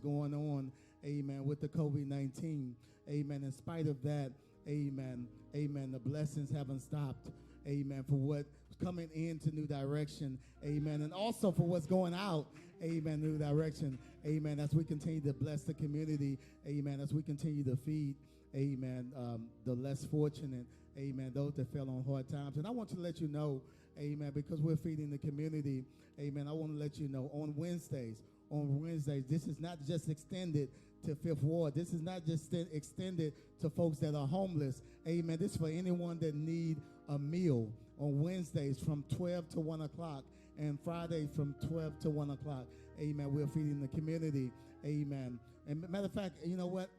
going on, amen, with the COVID-19. Amen. In spite of that, amen, amen, the blessings haven't stopped. Amen. For what's coming into New Direction. Amen. And also for what's going out. Amen. New Direction. Amen. As we continue to bless the community. Amen. As we continue to feed. Amen. The less fortunate. Amen. Those that fell on hard times. And I want to let you know. Amen. Because we're feeding the community. Amen. I want to let you know on Wednesdays. This is not just extended to Fifth Ward. This is not just extended to folks that are homeless. Amen. This is for anyone that need a meal on Wednesdays from 12 to 1 o'clock and Fridays from 12 to 1 o'clock. Amen. We're feeding the community. Amen. And matter of fact, you know what?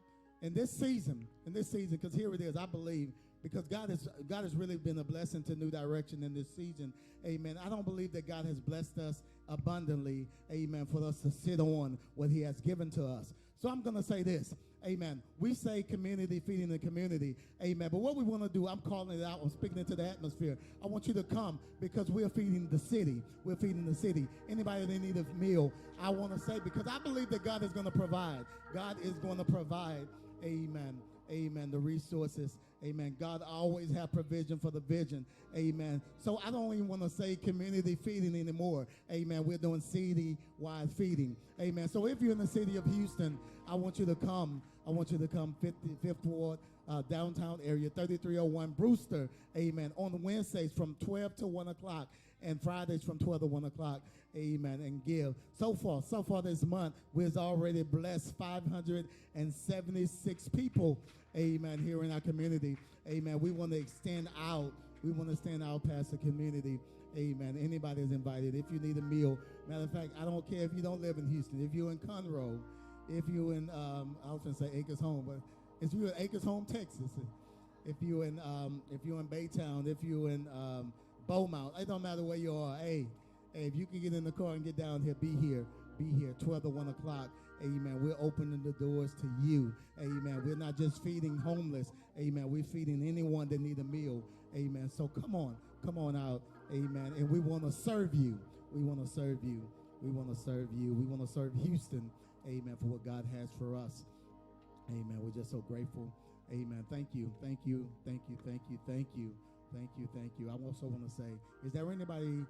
In this season, because here it is, I believe, because God has really been a blessing to New Direction in this season. Amen. I don't believe that God has blessed us abundantly, amen, for us to sit on what he has given to us. So I'm going to say this, amen. We say community, feeding the community, amen. But what we want to do, I'm calling it out, I'm speaking into the atmosphere. I want you to come because we're feeding the city. We're feeding the city. Anybody that need a meal, I want to say, because I believe that God is going to provide. God is going to provide, amen. Amen. The resources. Amen. God always have provision for the vision. Amen. So I don't even want to say community feeding anymore. Amen. We're doing city-wide feeding. Amen. So if you're in the city of Houston, I want you to come. I want you to come 55th Ward, downtown area, 3301 Brewster. Amen. On Wednesdays from 12 to 1 o'clock and Fridays from 12 to 1 o'clock. Amen. And give. So far this month, we've already blessed 576 people. Amen. Here in our community. Amen. We want to extend out. We want to stand out past the community. Amen. Anybody is invited. If you need a meal. Matter of fact, I don't care if you don't live in Houston. If you're in Conroe, if you're in, I was going to say Acres Home, but if you're in Acres Home, Texas, if you're in Baytown, if you're in Beaumont, it don't matter where you are. Hey, if you can get in the car and get down here, be here. Be here, 12 to 1 o'clock. Amen. We're opening the doors to you. Amen. we're not just feeding homeless. Amen. We're feeding anyone that need a meal. Amen. So come on out. Amen. And we want to serve you. We want to serve you. We want to serve you. We want to serve Houston. Amen. For what God has for us. Amen. We're just so grateful. Amen. Thank you. Thank you. Thank you. Thank you. Thank you. Thank you. Thank you. I also want to say, is there anybody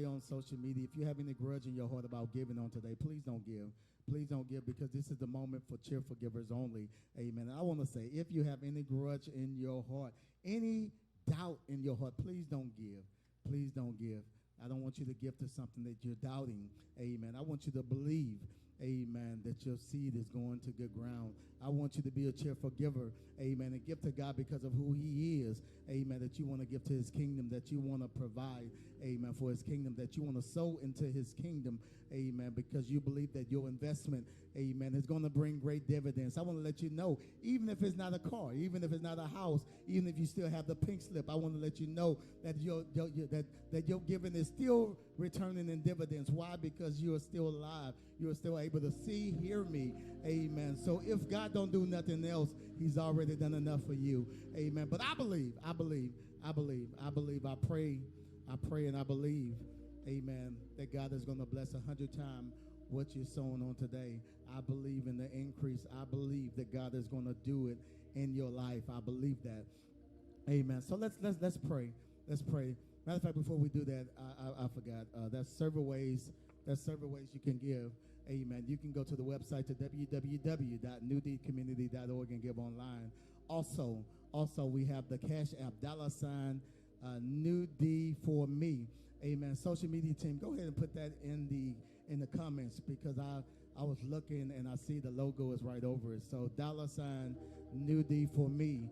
on social media, if you have any grudge in your heart about giving on today, please don't give. Please don't give, because this is the moment for cheerful givers only. Amen. And I want to say, if you have any grudge in your heart, any doubt in your heart, please don't give. Please don't give. I don't want you to give to something that you're doubting. Amen. I want you to believe, amen, that your seed is going to good ground. I want you to be a cheerful giver, amen, and give to God because of who he is, amen, that you want to give to his kingdom, that you want to provide, amen, for his kingdom, that you want to sow into his kingdom, amen, because you believe that your investment, amen, is going to bring great dividends. I want to let you know, even if it's not a car, even if it's not a house, even if you still have the pink slip, I want to let you know that your giving is still returning in dividends. Why? Because you are still alive. You are still able to see, hear me. Amen. So if God don't do nothing else, he's already done enough for you. Amen. But I pray, and I believe, amen, that God is going to bless 100 times what you're sowing on today. I believe in the increase. I believe that God is going to do it in your life. I believe that. Amen. So let's pray. Let's pray. Matter of fact, before we do that, I forgot. There's several ways you can give. Amen. You can go to the website to www.newdcommunity.org and give online. Also, we have the Cash App, $ New D for me. Amen. Social media team, go ahead and put that in the comments, because I was looking and I see the logo is right over it. So $ New D for me.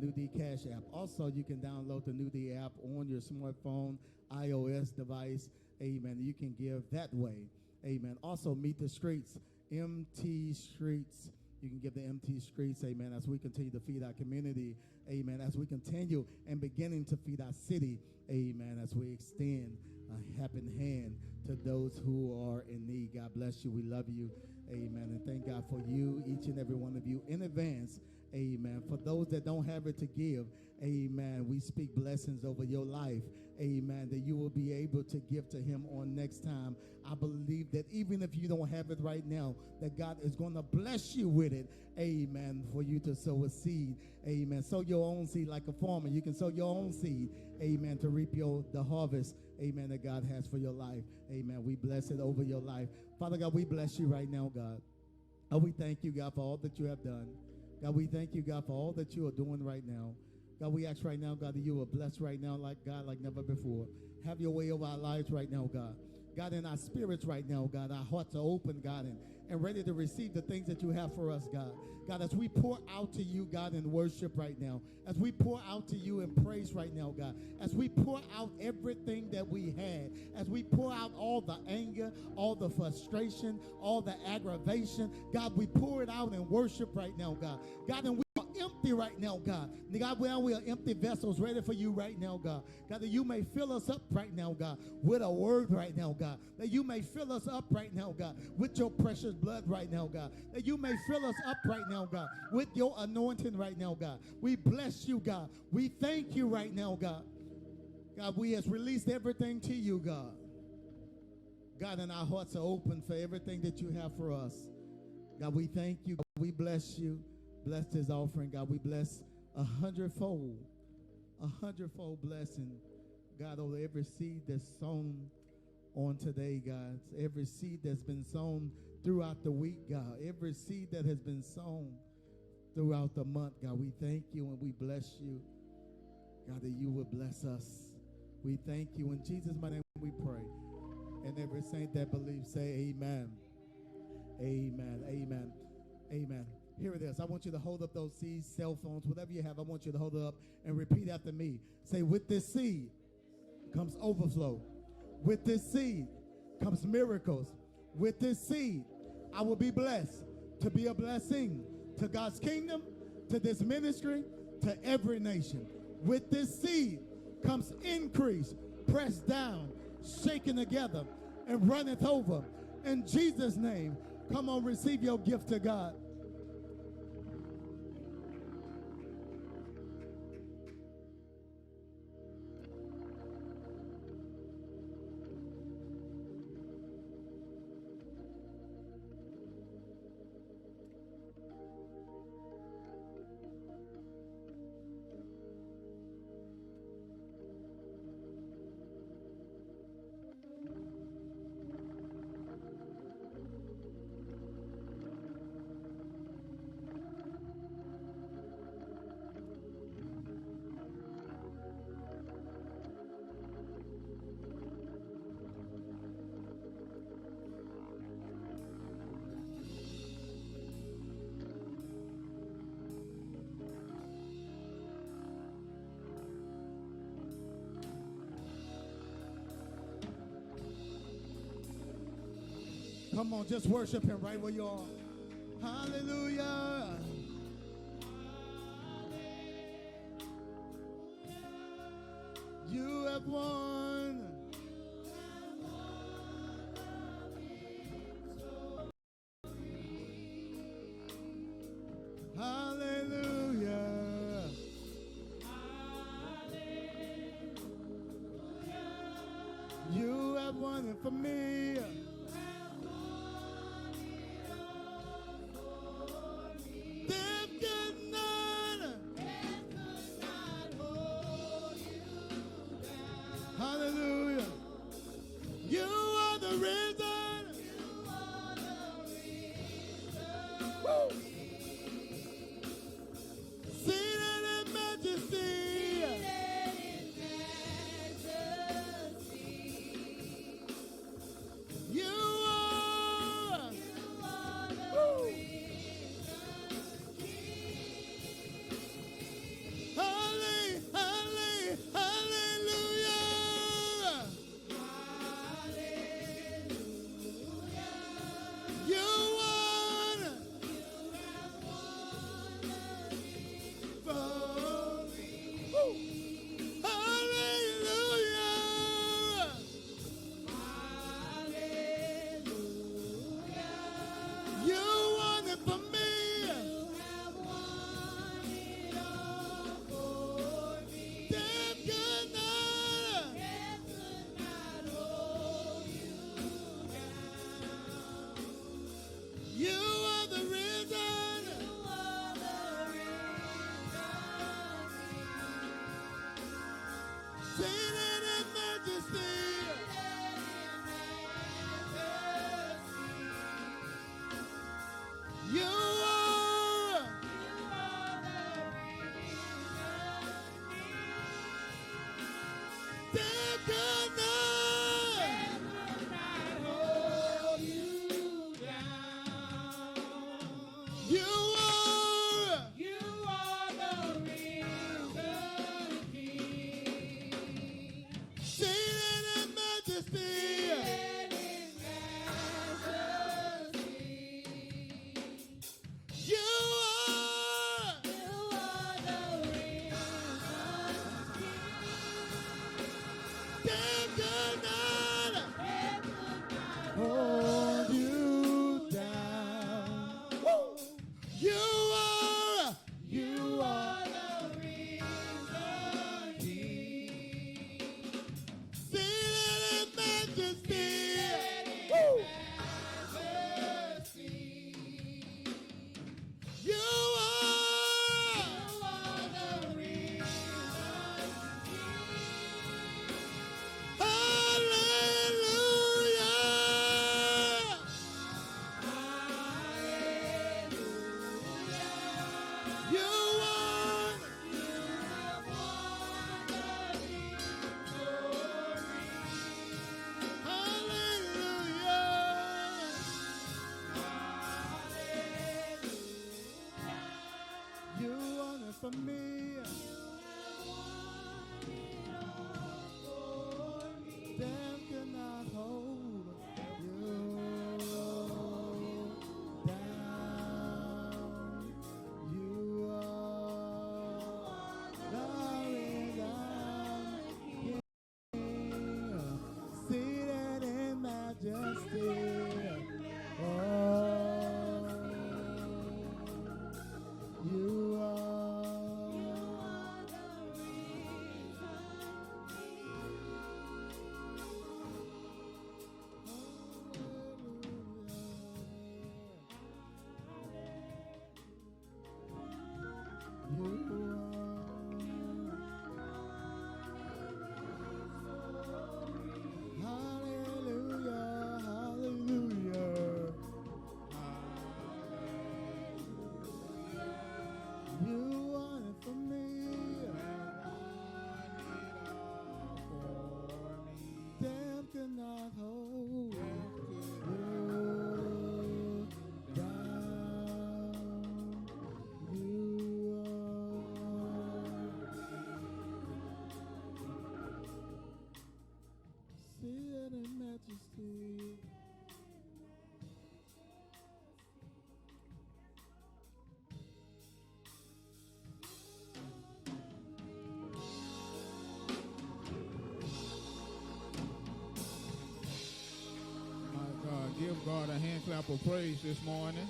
New D Cash App. Also, you can download the New D app on your smartphone, iOS device. Amen. You can give that way. Amen. Also, Meet the Streets, MT Streets. You can give the MT Streets, amen, as we continue to feed our community, amen, as we continue and beginning to feed our city, amen, as we extend a helping hand to those who are in need. God bless you. We love you, amen, and thank God for you, each and every one of you in advance. Amen. For those that don't have it to give, amen, we speak blessings over your life. amen, that you will be able to give to him on next time. I believe that even if you don't have it right now, that God is going to bless you with it, amen, for you to sow a seed, amen. Sow your own seed like a farmer. You can sow your own seed, amen, to reap the harvest, amen, that God has for your life, amen. We bless it over your life. Father God, we bless you right now, God. God, we thank you, God, for all that you have done. God, we thank you, God, for all that you are doing right now. God, we ask right now, God, that you are blessed right now like never before. Have your way over our lives right now, God. God, in our spirits right now, God, our hearts are open, God, and ready to receive the things that you have for us, God. God, as we pour out to you, God, in worship right now, as we pour out to you in praise right now, God, as we pour out everything that we had, as we pour out all the anger, all the frustration, all the aggravation, God, we pour it out in worship right now, God. God, and we are empty right now, God. God, we are empty vessels ready for you right now, God. God, that you may fill us up right now, God, with a word right now, God. That you may fill us up right now, God, with your precious blood right now, God. That you may fill us up right now, God, with your anointing right now, God. We bless you, God. We thank you right now, God. God, we has released everything to you, God. God, and our hearts are open for everything that you have for us. God, we thank you. We bless you. Bless this offering, God. We bless 100-fold blessing, God, over every seed that's sown on today, God. Every seed that's been sown throughout the week, God. Every seed that has been sown throughout the month, God. We thank you and we bless you, God, that you would bless us. We thank you. In Jesus' mighty name we pray. And every saint that believes say amen. Amen. Amen. Amen. Here it is. I want you to hold up those seeds, cell phones, whatever you have. I want you to hold it up and repeat after me. Say, with this seed comes overflow. With this seed comes miracles. With this seed, I will be blessed to be a blessing to God's kingdom, to this ministry, to every nation. With this seed comes increase, pressed down, shaken together, and runneth over. In Jesus' name, come on, receive your gift to God. Come on, just worship him right where you are. Hallelujah. You have won. Hallelujah. You have won it for me. Hallelujah. You are the reason. You are the reason. Woo. Seated in majesty. Seated in majesty. You are. You are the reason. Holy, holy, hallelujah. Seated in majesty. You are. Death could not hold you down. You are the risen King. Seated in majesty. You are the risen King. Death could not hold you down. Woo! You are the risen King. Seated in majesty. Woo! You are the risen King. Hallelujah. You won. Hallelujah. You won it for me. Death cannot hold you down. You are the risen King, seated in majesty. Oh, you are the Hallelujah, hallelujah. You want it for me. Death cannot hold you down. You are seated in majesty. My God, give God a hand clap of praise this morning.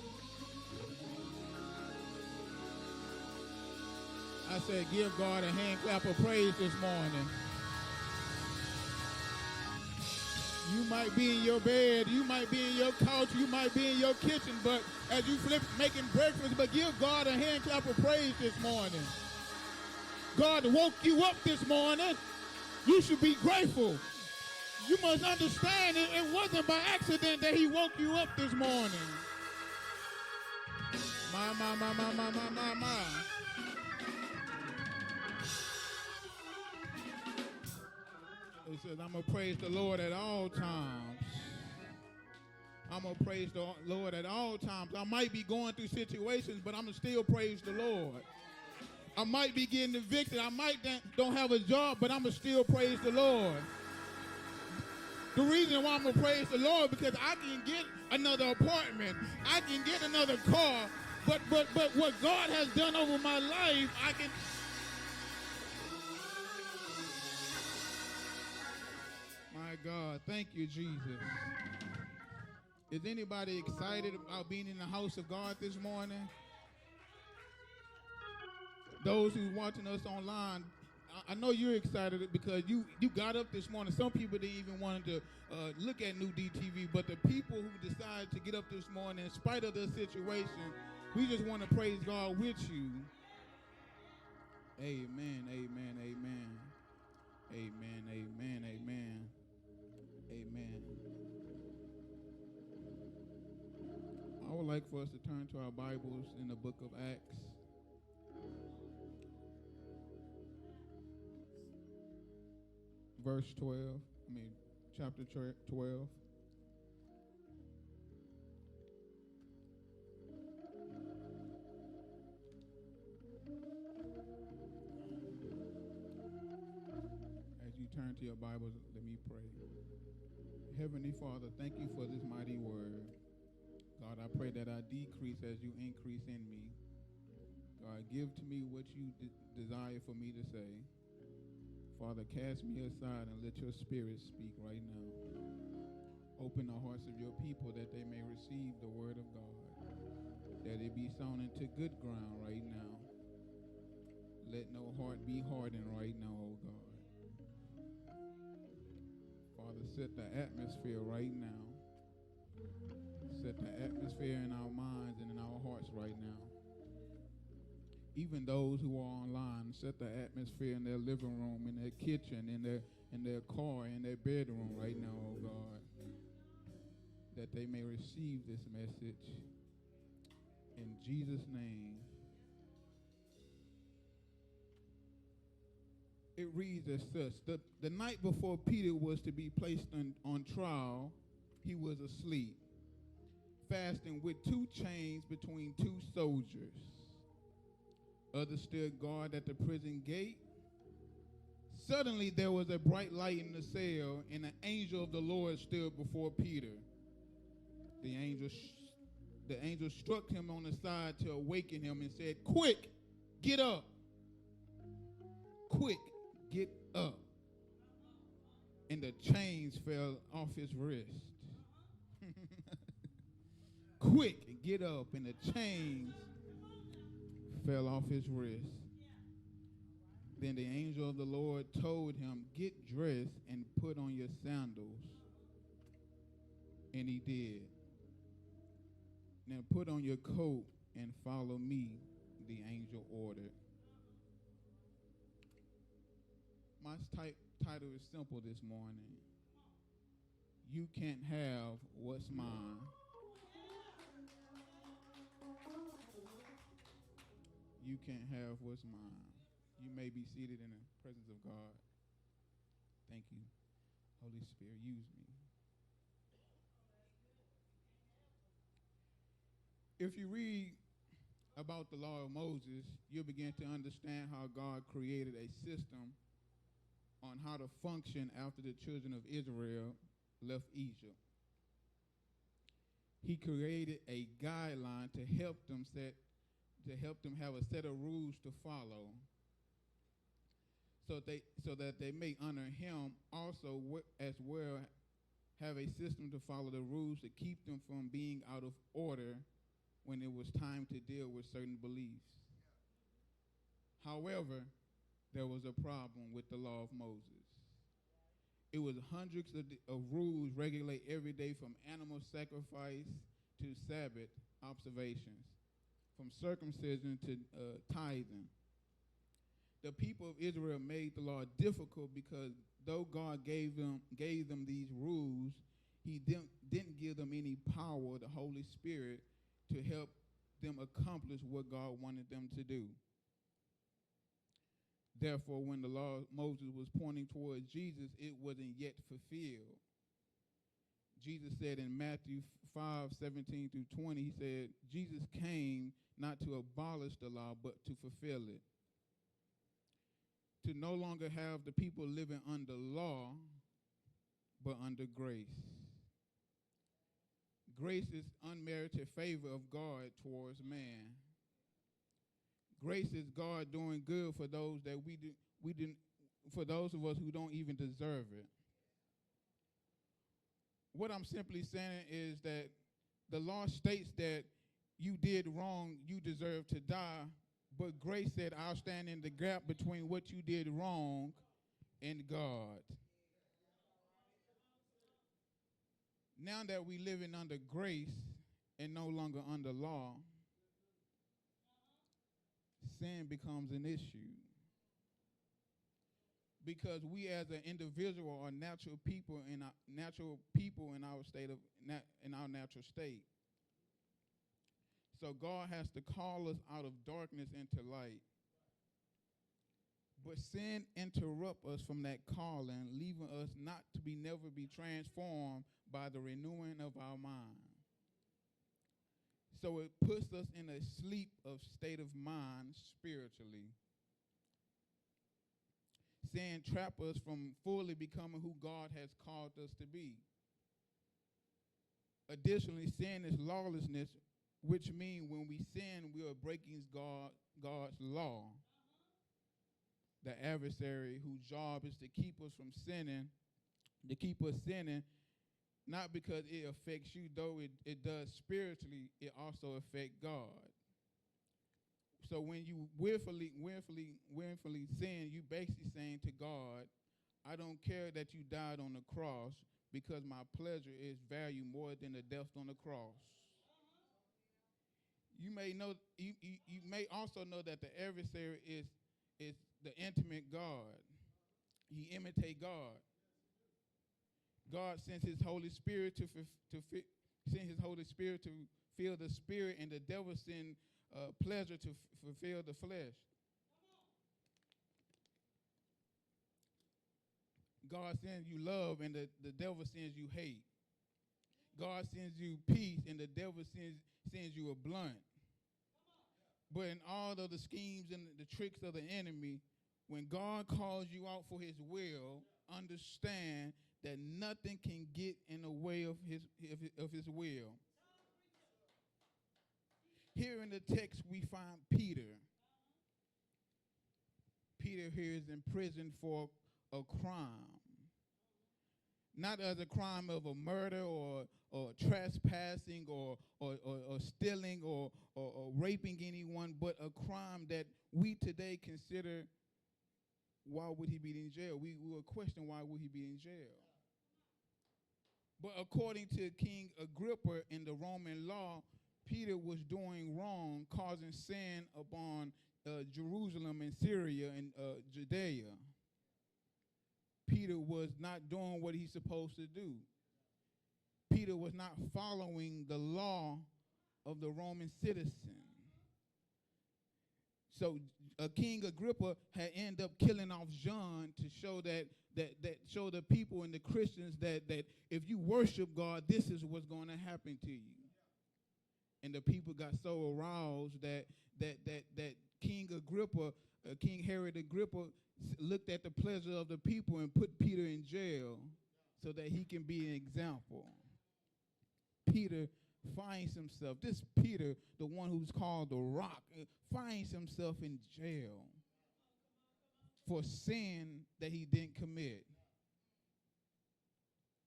I said, give God a hand clap of praise this morning. You might be in your bed, you might be in your couch, you might be in your kitchen, but as you flip making breakfast, but give God a hand clap of praise this morning. God woke you up this morning. You should be grateful. You must understand it wasn't by accident that he woke you up this morning. My. It says, I'm going to praise the Lord at all times. I'm going to praise the Lord at all times. I might be going through situations, but I'm going to still praise the Lord. I might be getting evicted. I might don't have a job, but I'm going to still praise the Lord. The reason why I'm going to praise the Lord because I can get another apartment. I can get another car. But what God has done over my life, I can... My God, thank you, Jesus. Is anybody excited about being in the house of God this morning? Those who are watching us online, I know you're excited because you got up this morning. Some people didn't even want to look at New DTV, but the people who decided to get up this morning, in spite of their situation, we just want to praise God with you. Amen, amen, amen. Amen, amen, amen, amen. I would like for us to turn to our Bibles in the book of Acts. Chapter 12. As you turn to your Bibles, let me pray. Heavenly Father, thank you for this mighty word. God, I pray that I decrease as you increase in me. God, give to me what you desire for me to say. Father, cast me aside and let your spirit speak right now. Open the hearts of your people that they may receive the word of God, that it be sown into good ground right now. Let no heart be hardened right now, oh God. Father, set the atmosphere right now. Set the atmosphere in our minds and in our hearts right now. Even those who are online, set the atmosphere in their living room, in their kitchen, in their car, in their bedroom right now, oh God, that they may receive this message. In Jesus' name. It reads as such: the night before Peter was to be placed on trial, he was asleep, fasting with 2 chains between 2 soldiers. Others stood guard at the prison gate. Suddenly there was a bright light in the cell, and an angel of the Lord stood before Peter. The angel struck him on the side to awaken him and said, "Quick, get up. Quick, get up." And the chains fell off his wrist. Quick, get up, and the chains fell off his wrist. Then the angel of the Lord told him, "Get dressed and put on your sandals." And he did. "Now put on your coat and follow me," the angel ordered. My title is simple this morning. You can't have what's mine. You can't have what's mine. You may be seated in the presence of God. Thank you, Holy Spirit. Use me. If you read about the law of Moses, you'll begin to understand how God created a system on how to function after the children of Israel left Egypt. He created a guideline to help them have a set of rules to follow, so that they may honor him. Also, as well, have a system to follow the rules to keep them from being out of order when it was time to deal with certain beliefs. However, there was a problem with the law of Moses. It was hundreds of rules regulate every day, from animal sacrifice to Sabbath observations, from circumcision to tithing. The people of Israel made the law difficult because though God gave them these rules, he didn't give them any power of the Holy Spirit to help them accomplish what God wanted them to do. Therefore, when the law of Moses was pointing towards Jesus, it wasn't yet fulfilled. Jesus said in Matthew 5:17 through 20, he said, Jesus came not to abolish the law, but to fulfill it. To no longer have the people living under law, but under grace. Grace is unmerited favor of God towards man. Grace is God doing good for those that for those of us who don't even deserve it. What I'm simply saying is that the law states that you did wrong, you deserve to die, but grace said, I'll stand in the gap between what you did wrong and God. Now that we living under grace and no longer under law, sin becomes an issue. because we as an individual are natural people in our state of in our natural state. So God has to call us out of darkness into light. But sin interrupts us from that calling, leaving us not to be never be transformed by the renewing of our mind. So it puts us in a sleep of state of mind spiritually. Sin traps us from fully becoming who God has called us to be. Additionally, sin is lawlessness, which means when we sin, we are breaking God's law. The adversary, whose job is to keep us from sinning, not because it affects you, though it does spiritually, it also affects God. So when you willfully sin, you basically saying to God, I don't care that you died on the cross because my pleasure is valued more than the death on the cross. You may know. You may also know that the adversary is the intimate God. He imitates God. God sends His Holy Spirit to fill the spirit, and the devil sends pleasure to fulfill the flesh. God sends you love, and the devil sends you hate. God sends you peace, and the devil sends you a blunt. But in all of the schemes and the tricks of the enemy, when God calls you out for His will, understand that nothing can get in the way of His will. Here in the text, we find Peter. Peter here is in prison for a crime. Not as a crime of a murder or trespassing or stealing or raping anyone, but a crime that we today consider, why would he be in jail? We will question, why would he be in jail? But according to King Agrippa in the Roman law, Peter was doing wrong, causing sin upon Jerusalem and Syria and Judea. Peter was not doing what he's supposed to do. Peter was not following the law of the Roman citizen. So King Agrippa had ended up killing off John to show that show the people and the Christians that if you worship God, this is what's going to happen to you. And the people got so aroused that King Agrippa, King Herod Agrippa, looked at the pleasure of the people and put Peter in jail so that he can be an example. Peter finds himself, this Peter, the one who's called the Rock, finds himself in jail for sin that he didn't commit.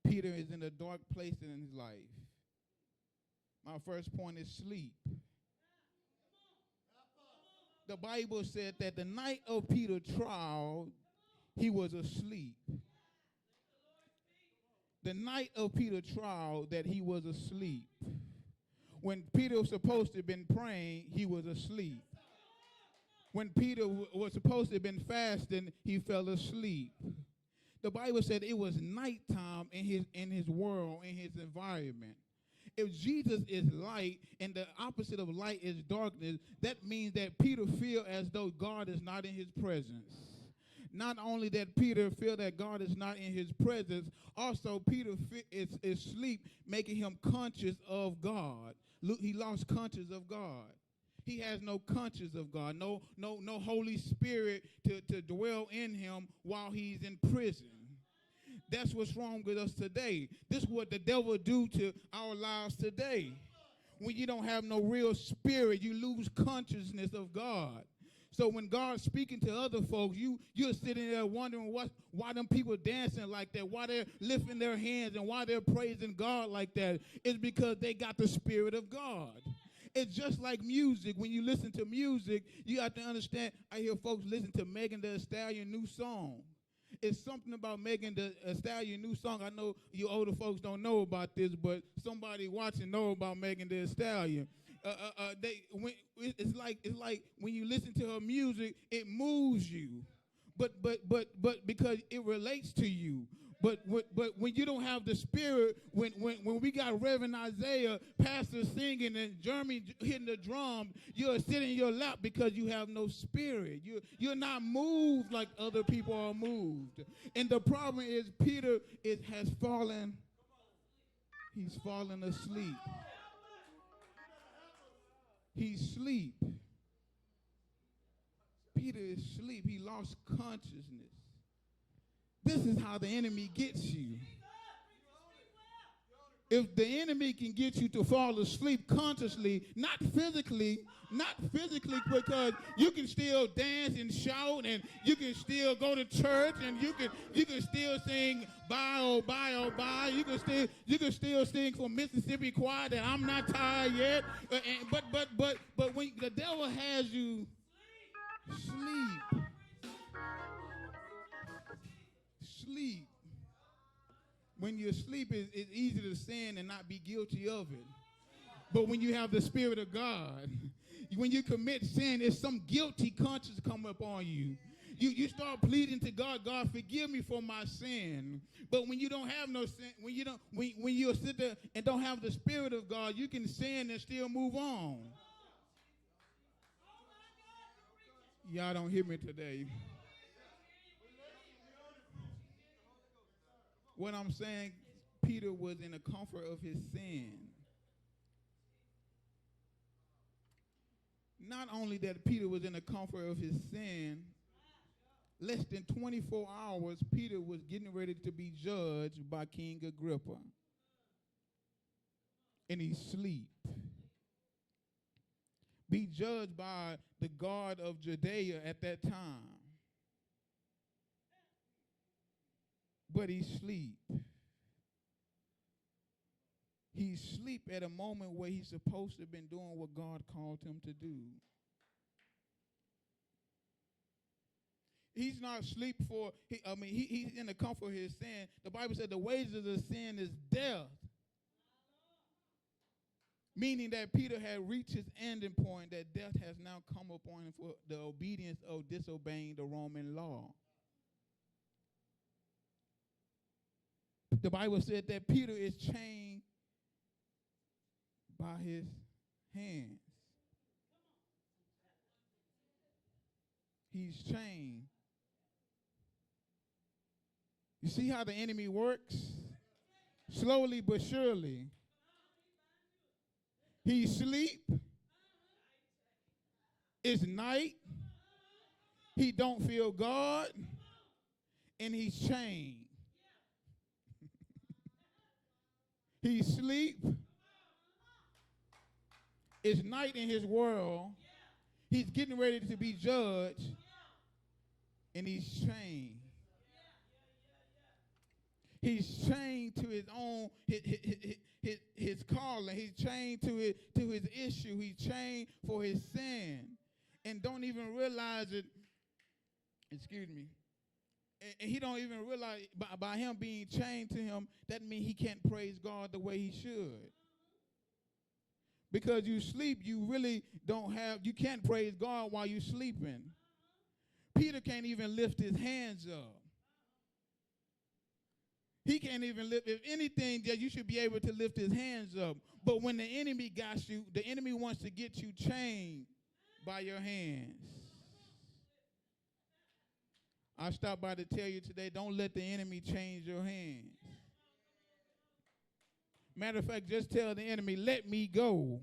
Peter is in a dark place in his life. My first point is sleep. The Bible said that the night of Peter's trial, he was asleep. The night of Peter's trial, that he was asleep. When Peter was supposed to have been praying, he was asleep. When Peter was supposed to have been fasting, he fell asleep. The Bible said it was nighttime in his world, in his environment. If Jesus is light and the opposite of light is darkness, that means that Peter feels as though God is not in his presence. Not only that Peter feels that God is not in his presence, also Peter is asleep, making him conscious of God. He lost conscious of God. He has no conscience of God, no Holy Spirit to dwell in him while he's in prison. That's what's wrong with us today. This is what the devil do to our lives today. When you don't have no real spirit, you lose consciousness of God. So when God's speaking to other folks, you're sitting there wondering why them people dancing like that, why they're lifting their hands and why they're praising God like that. It's because they got the Spirit of God. It's just like music. When you listen to music, you have to understand. I hear folks listen to Megan Thee Stallion new song. It's something about Megan Thee Stallion new song. I know you older folks don't know about this, but somebody watching know about Megan Thee Stallion. It's like when you listen to her music, it moves you. but because it relates to you. But when you don't have the Spirit, when we got Reverend Isaiah, pastor singing and Jeremy hitting the drum, you're sitting in your lap because you have no Spirit. You're not moved like other people are moved. And the problem is Peter has fallen. He's fallen asleep. He's asleep. Peter is asleep. He lost consciousness. This is how the enemy gets you. If the enemy can get you to fall asleep consciously, not physically, because you can still dance and shout, and you can still go to church, and you can still sing bye oh bye oh bye. You can still sing for Mississippi Choir that I'm not tired yet. But when the devil has you sleep. When you're asleep, it's easy to sin and not be guilty of it. But when you have the Spirit of God, when you commit sin, it's some guilty conscience come upon you. You start pleading to God, God, forgive me for my sin. But when you don't have no sin, when you sit there and don't have the Spirit of God, you can sin and still move on. Y'all don't hear me today. What I'm saying, Peter was in the comfort of his sin. Not only that Peter was in the comfort of his sin, less than 24 hours, Peter was getting ready to be judged by King Agrippa. And he sleep. Be judged by the God of Judea at that time. But he sleep. He sleep at a moment where he's supposed to have been doing what God called him to do. He's not asleep for, he's in the comfort of his sin. The Bible said the wages of sin is death. Meaning that Peter had reached his ending point, that death has now come upon him for the obedience of disobeying the Roman law. The Bible said that Peter is chained by his hands. He's chained. You see how the enemy works? Slowly but surely. He sleep. It's night. He don't feel God. And he's chained. He sleep. It's night in his world. He's getting ready to be judged. And he's chained. He's chained to his own, his calling. He's chained to his issue. He's chained for his sin. And don't even realize it. Excuse me. And he don't even realize by him being chained to him, that means he can't praise God the way he should. Because you sleep, you really you can't praise God while you're sleeping. Peter can't even lift his hands up. He can't even lift, if anything, that you should be able to lift his hands up. But when the enemy got you, the enemy wants to get you chained by your hands. I stopped by to tell you today, don't let the enemy change your hands. Matter of fact, just tell the enemy, let me go.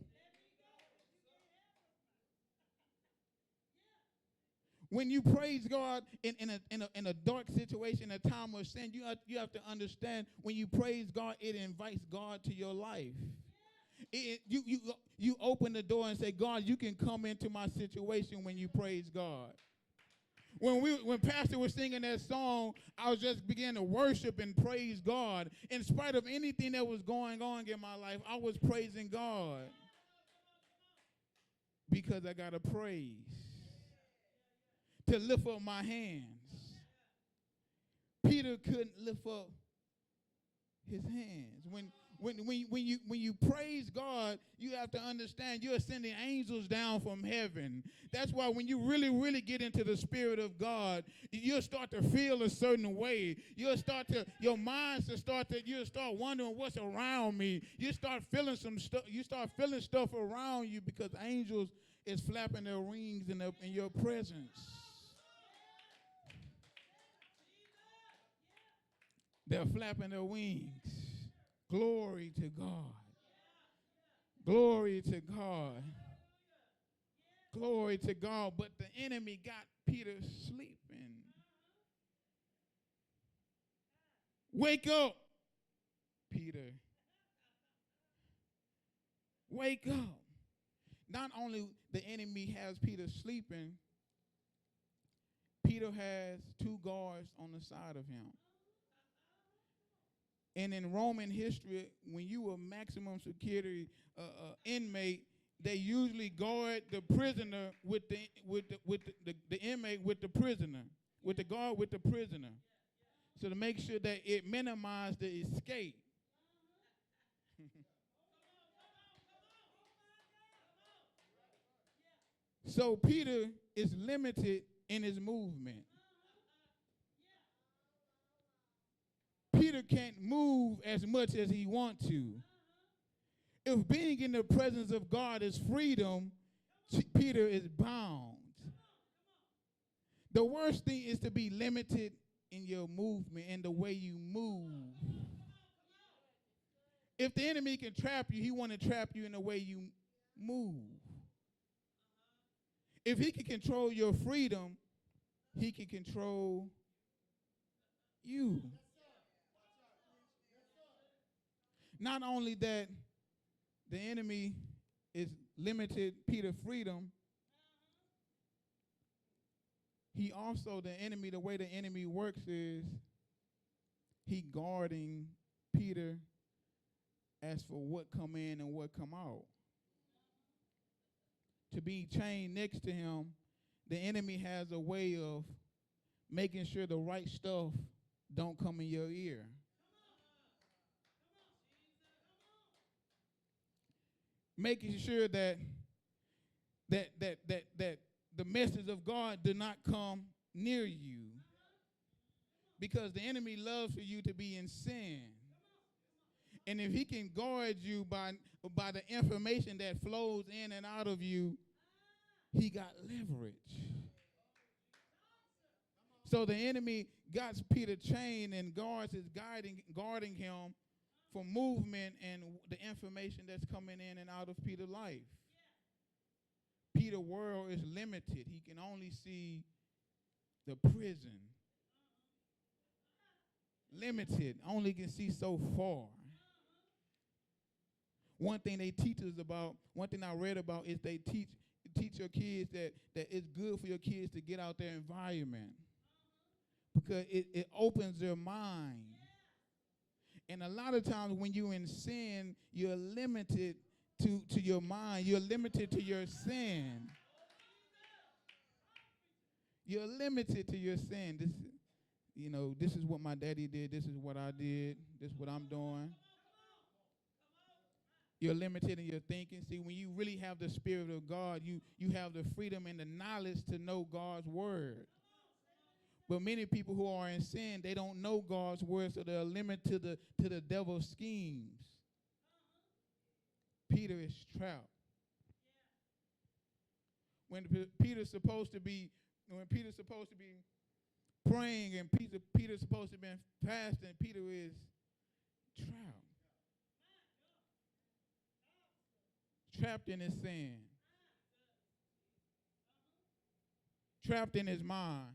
When you praise God in a dark situation, a time of sin, you have to understand, when you praise God, it invites God to your life. You open the door and say, God, you can come into my situation when you praise God. When Pastor was singing that song, I was just beginning to worship and praise God. In spite of anything that was going on in my life, I was praising God. Because I got to praise. To lift up my hands. Peter couldn't lift up his hands. When you praise God, you have to understand you're sending angels down from heaven. That's why when you really, really get into the Spirit of God, you'll start to feel a certain way. Your minds will start wondering what's around me. You start feeling some stuff. You start feeling stuff around you because angels is flapping their wings in your presence. They're flapping their wings. Glory to God. Glory to God. Glory to God. But the enemy got Peter sleeping. Wake up, Peter. Wake up. Not only the enemy has Peter sleeping, Peter has two guards on the side of him. And in Roman history, when you were maximum security inmate, they usually guard the prisoner with the inmate with the prisoner, with the guard with the prisoner, so to make sure that it minimized the escape. So Peter is limited in his movement. Peter can't move as much as he wants to. If being in the presence of God is freedom, Peter is bound. The worst thing is to be limited in your movement and the way you move. If the enemy can trap you, he want to trap you in the way you move. If he can control your freedom, he can control you. Not only that, the enemy is limited Peter's freedom, he also, the way the enemy works is he guarding Peter as for what come in and what come out. To be chained next to him, the enemy has a way of making sure the right stuff don't come in your ear. Making sure that the message of God do not come near you. Because the enemy loves for you to be in sin. And if he can guard you by the information that flows in and out of you, he got leverage. So the enemy got Peter chained and is guarding him for movement and the information that's coming in and out of Peter's life. Peter's world is limited. He can only see the prison. Limited. Only can see so far. One thing they teach us about, one thing I read about is they teach your kids that it's good for your kids to get out their environment because it opens their mind. And a lot of times when you're in sin, you're limited to your mind. You're limited to your sin. You're limited to your sin. This is what my daddy did. This is what I did. This is what I'm doing. You're limited in your thinking. See, when you really have the Spirit of God, you have the freedom and the knowledge to know God's word. But many people who are in sin, they don't know God's word, so they're limited to the devil's schemes. Peter is trapped. When Peter's supposed to be praying and Peter's supposed to be fasting, Peter is trapped. Trapped in his sin. Trapped in his mind.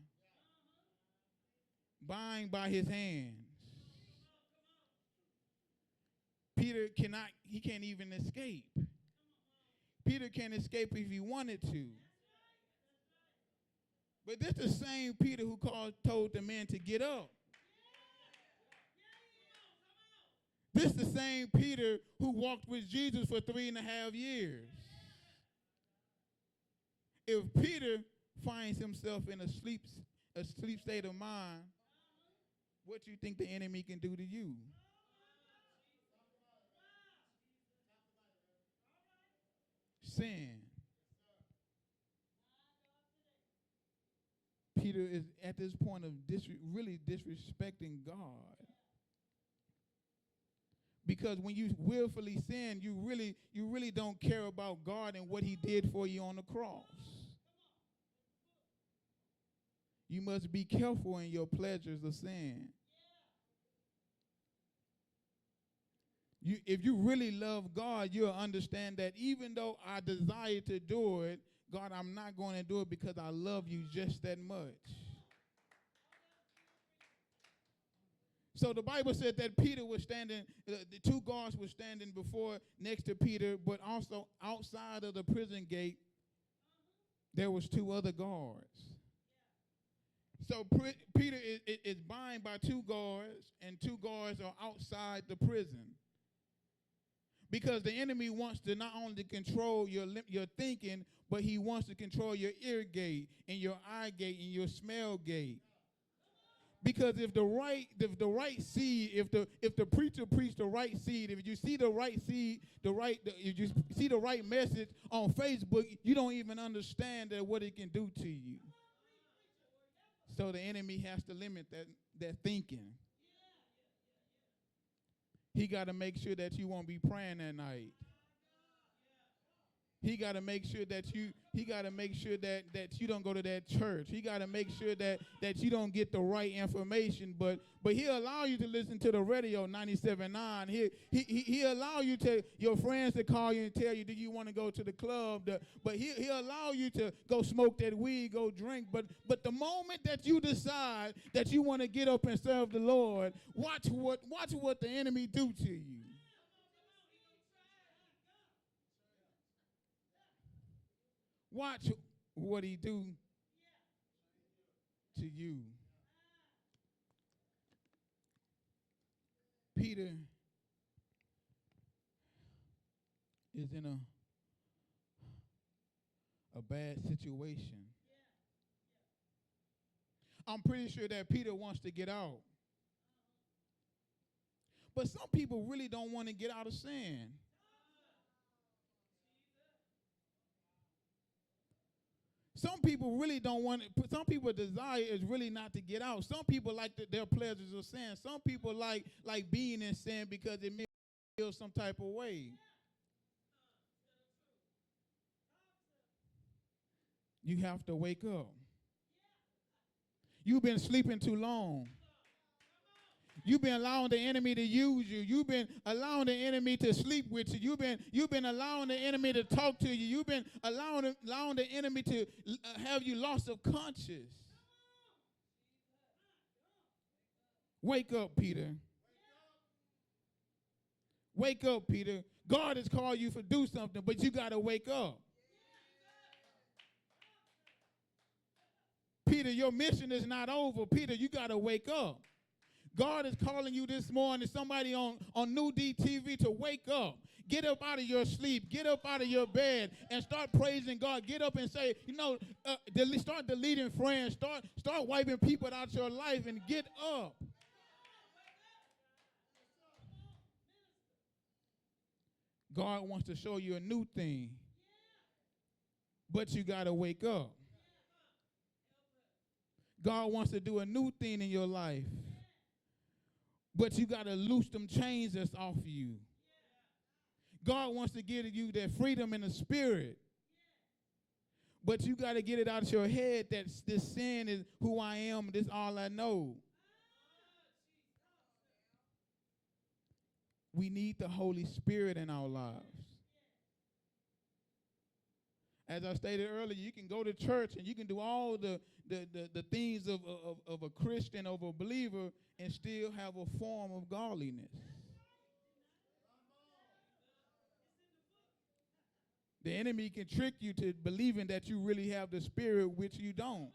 Bound by his hands. Peter can't even escape. Peter can't escape if he wanted to. But this is the same Peter who told the men to get up. This is the same Peter who walked with Jesus for 3.5 years. If Peter finds himself in a sleep state of mind, what do you think the enemy can do to you? sin. Peter is at this point of really disrespecting God. Because when you willfully sin, you really don't care about God and what he did for you on the cross. You must be careful in your pleasures of sin. If you really love God, you'll understand that even though I desire to do it, God, I'm not going to do it because I love you just that much. So the Bible said that Peter was standing, the two guards were standing next to Peter, but also outside of the prison gate, there was two other guards. So Peter is bound by two guards, and two guards are outside the prison. Because the enemy wants to not only control your thinking, but he wants to control your ear gate and your eye gate and your smell gate. Because if the right seed, if the preacher preached the right seed, if you see the right seed, if you see the right message on Facebook, you don't even understand what it can do to you. So the enemy has to limit that thinking. He got to make sure that you won't be praying that night. He got to make sure that you don't go to that church. He got to make sure that you don't get the right information. But he'll allow you to listen to the radio 97.9. He'll allow your friends to call you and tell you, do you want to go to the club? But he'll allow you to go smoke that weed, go drink. But the moment that you decide that you want to get up and serve the Lord, watch what the enemy do to you. Watch what he do to you. Peter is in a bad situation. I'm pretty sure that Peter wants to get out. But some people really don't want to get out of sin. Some people really don't want it. Some people's desire is really not to get out. Some people like their pleasures of sin. Some people like being in sin because it makes them feel some type of way. You have to wake up. You've been sleeping too long. You've been allowing the enemy to use you. You've been allowing the enemy to sleep with you. You've been allowing the enemy to talk to you. You've been allowing the enemy to have you lost of conscience. Wake up, Peter. Wake up, Peter. God has called you to do something, but you got to wake up. Peter, your mission is not over. Peter, you got to wake up. God is calling you this morning, somebody on New D TV, to wake up. Get up out of your sleep. Get up out of your bed and start praising God. Get up and say, start deleting friends. Start wiping people out of your life and get up. God wants to show you a new thing, but you got to wake up. God wants to do a new thing in your life, but you got to loose them chains that's off of you. God wants to give you that freedom in the spirit, but you got to get it out of your head that this sin is who I am, this is all I know. We need the Holy Spirit in our lives. As I stated earlier, you can go to church and you can do all the things of a Christian, of a believer, and still have a form of godliness. The enemy can trick you to believing that you really have the Spirit, which you don't.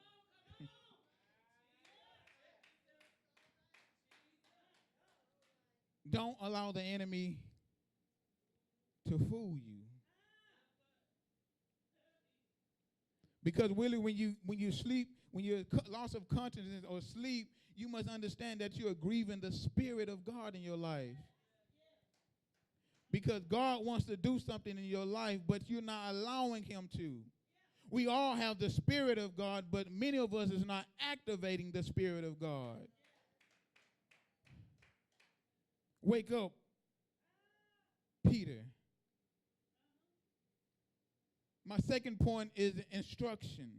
Don't allow the enemy to fool you. Because really, when you sleep, when you're loss of consciousness or sleep, you must understand that you are grieving the Spirit of God in your life. Because God wants to do something in your life, but you're not allowing him to. We all have the Spirit of God, but many of us is not activating the Spirit of God. Wake up, Peter. My second point is instruction.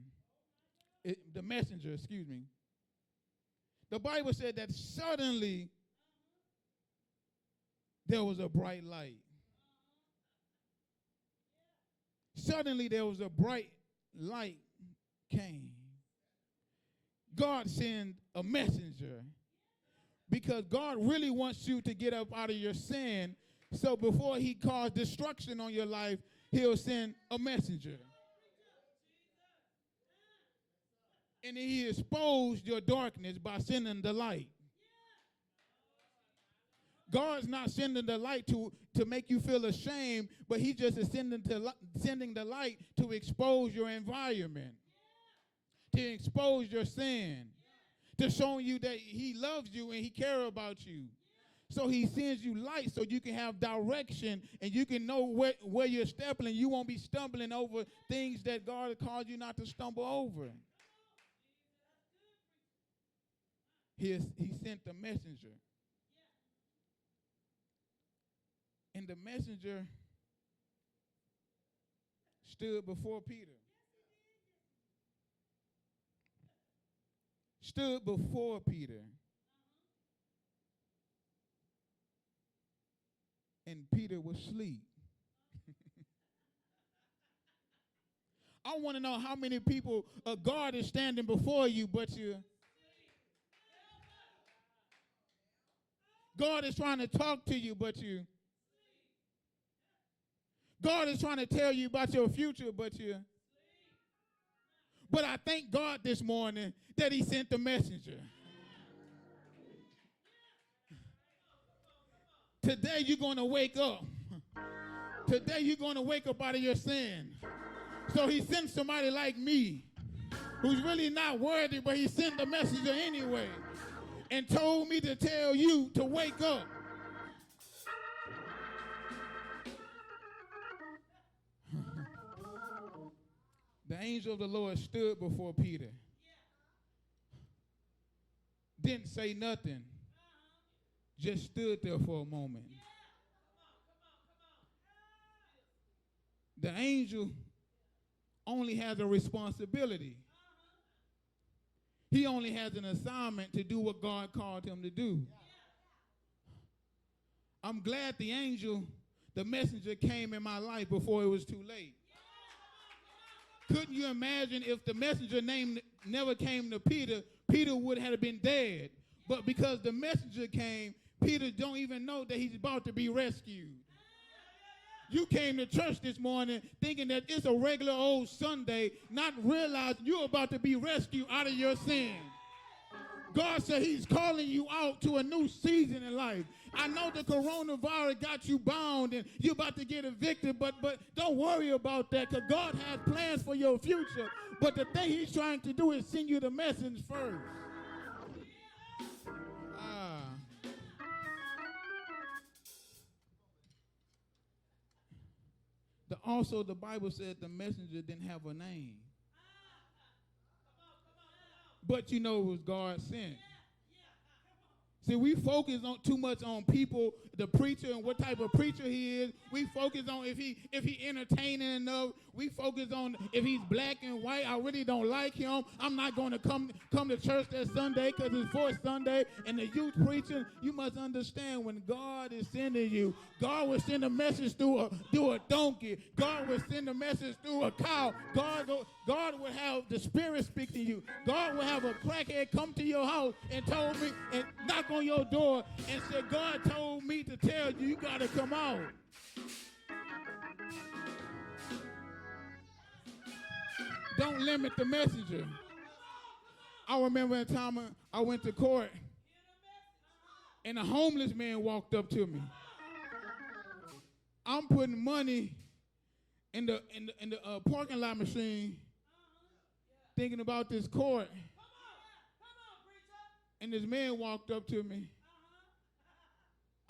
The messenger, excuse me. The Bible said that suddenly there was a bright light. Suddenly there was a bright light came. God sent a messenger because God really wants you to get up out of your sin. So before he calls destruction on your life, he'll send a messenger. And he exposed your darkness by sending the light. God's not sending the light to make you feel ashamed, but he just is sending the light to expose your environment, to expose your sin, to show you that he loves you and he cares about you. So he sends you light so you can have direction and you can know where you're stepping. You won't be stumbling over things that God has called you not to stumble over. He sent the messenger. And the messenger stood before Peter. Stood before Peter. And Peter was asleep. I want to know how many people, a God is standing before you, but God is trying to talk to you, but God is trying to tell you about your future, but I thank God this morning that he sent the messenger. Today you're going to wake up. Today you're going to wake up out of your sin. So he sent somebody like me who's really not worthy, but he sent the messenger anyway and told me to tell you to wake up. The angel of the Lord stood before Peter. Didn't say nothing. Just stood there for a moment. The angel only has a responsibility. He only has an assignment to do what God called him to do. I'm glad the angel, the messenger, came in my life before it was too late. Couldn't you imagine if the messenger never came to Peter, Peter would have been dead. But because the messenger came, Peter don't even know that he's about to be rescued. You came to church this morning thinking that it's a regular old Sunday, not realizing you're about to be rescued out of your sin. God said he's calling you out to a new season in life. I know the coronavirus got you bound and you're about to get evicted, but don't worry about that because God has plans for your future. But the thing he's trying to do is send you the message first. Also, the Bible said the messenger didn't have a name. But you know it was God sent. See, we focus on too much on people, the preacher, and what type of preacher he is. We focus on if he entertaining enough. We focus on if he's black and white. I really don't like him. I'm not going to come to church that Sunday because it's fourth Sunday. And the youth preaching, you must understand when God is sending you, God will send a message through a donkey. God will send a message through a cow. God will have the Spirit speak to you. God will have a crackhead come to your house and told me and knock on your door and said, God told me to tell you got to come out. Don't limit the messenger. I remember a time I went to court and a homeless man walked up to me. I'm putting money in the parking lot machine thinking about this court. And this man walked up to me.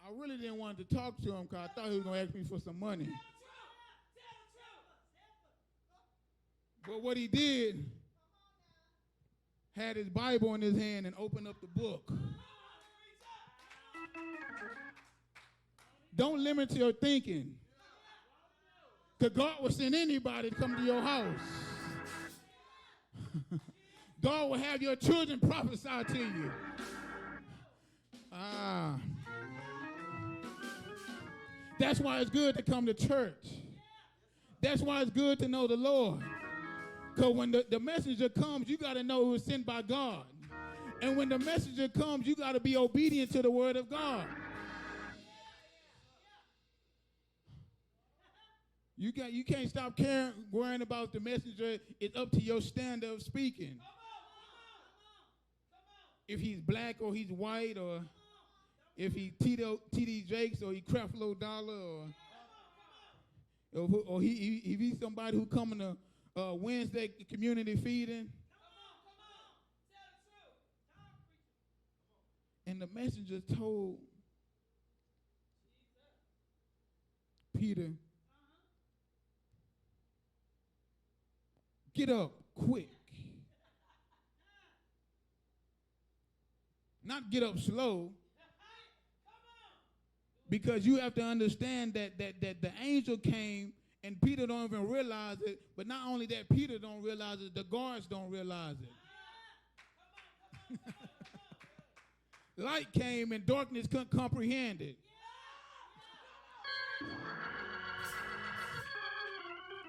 I really didn't want to talk to him because I thought he was going to ask me for some money. But what he did, had his Bible in his hand and opened up the book. Don't limit your thinking. Because God will send anybody to come to your house. God will have your children prophesy to you. That's why it's good to come to church. That's why it's good to know the Lord. Because when the messenger comes, you got to know it was sent by God. And when the messenger comes, you got to be obedient to the word of God. You can't stop worrying about the messenger. It's up to your standard of speaking. If he's black or he's white, or if he T.D. Jakes or he Creflo Dollar, or if he's somebody who coming to Wednesday community feeding. And the messenger told Peter, get up quick. Not get up slow. Because you have to understand that the angel came and Peter don't even realize it. But not only that, Peter don't realize it, the guards don't realize it. Light came and darkness couldn't comprehend it.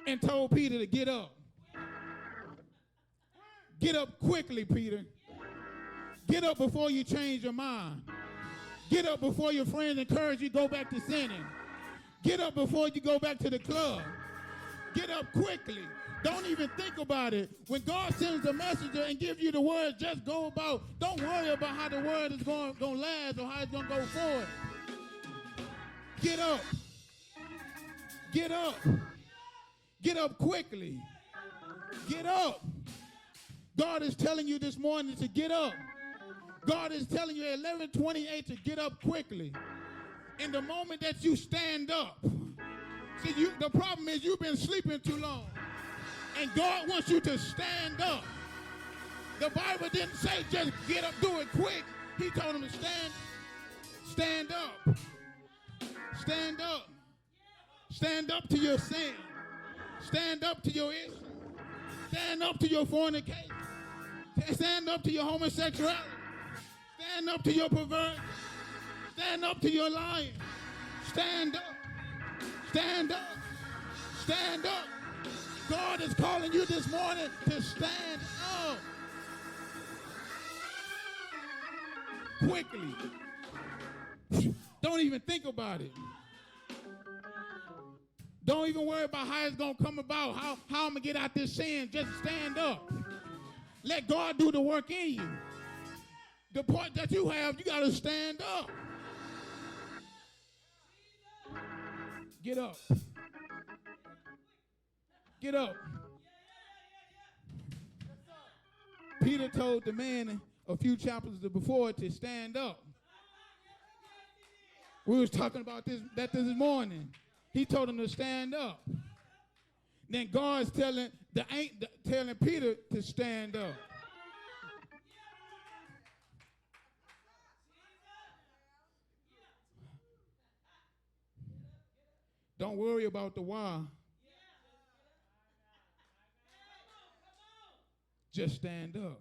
And told Peter to get up. Get up quickly, Peter. Get up before you change your mind. Get up before your friends encourage you to go back to sinning. Get up before you go back to the club. Get up quickly. Don't even think about it. When God sends a messenger and gives you the word, just go about. Don't worry about how the word is going to last or how it's going to go forward. Get up. Get up. Get up quickly. Get up. God is telling you this morning to get up. God is telling you at 11:28 to get up quickly. In the moment that you stand up. See, the problem is you've been sleeping too long. And God wants you to stand up. The Bible didn't say just get up, do it quick. He told him to stand up. Stand up. Stand up to your sin. Stand up to your issue. Stand up to your fornication. Stand up to your homosexuality. Stand up to your perversion. Stand up to your lying. Stand up. Stand up. Stand up. God is calling you this morning to stand up. Quickly. Don't even think about it. Don't even worry about how it's going to come about, how I'm going to get out this sin. Just stand up. Let God do the work in you. The part that you have, you got to stand up. Get up. Get up. Peter told the man a few chapters before to stand up. We was talking about this morning. He told him to stand up. Then God's telling Peter to stand up. Don't worry about the why. Just stand up.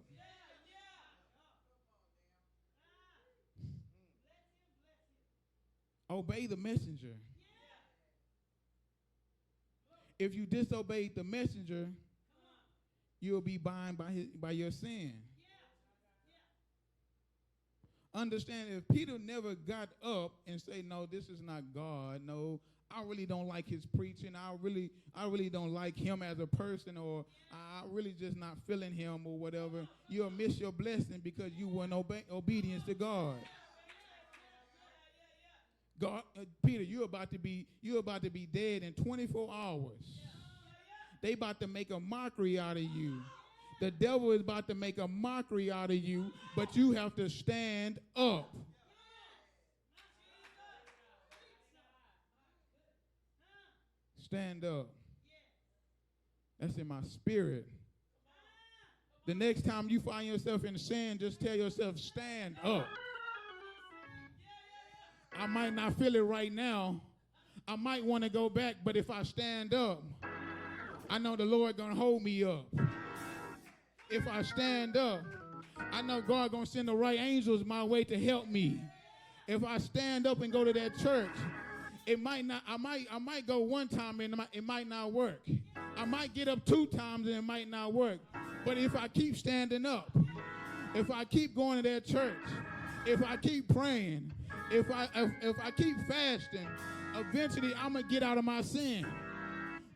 Obey the messenger. If you disobey the messenger, you'll be bound by your sin. Understand, if Peter never got up and say, no, this is not God, no, I really don't like his preaching, I really don't like him as a person, or I really just not feeling him or whatever, you'll miss your blessing because you weren't obedience to God. God, Peter, you're about to be dead in 24 hours. They about to make a mockery out of you. The devil is about to make a mockery out of you, but you have to stand up. Stand up. That's in my spirit. The next time you find yourself in sin, just tell yourself, stand up. I might not feel it right now. I might want to go back, but if I stand up, I know the Lord going to hold me up. If I stand up, I know God going to send the right angels my way to help me. If I stand up and go to that church, I might go one time and it might not work. I might get up 2 times and it might not work. But if I keep standing up, if I keep going to that church, if I keep praying, if I keep fasting, eventually I'm going to get out of my sin.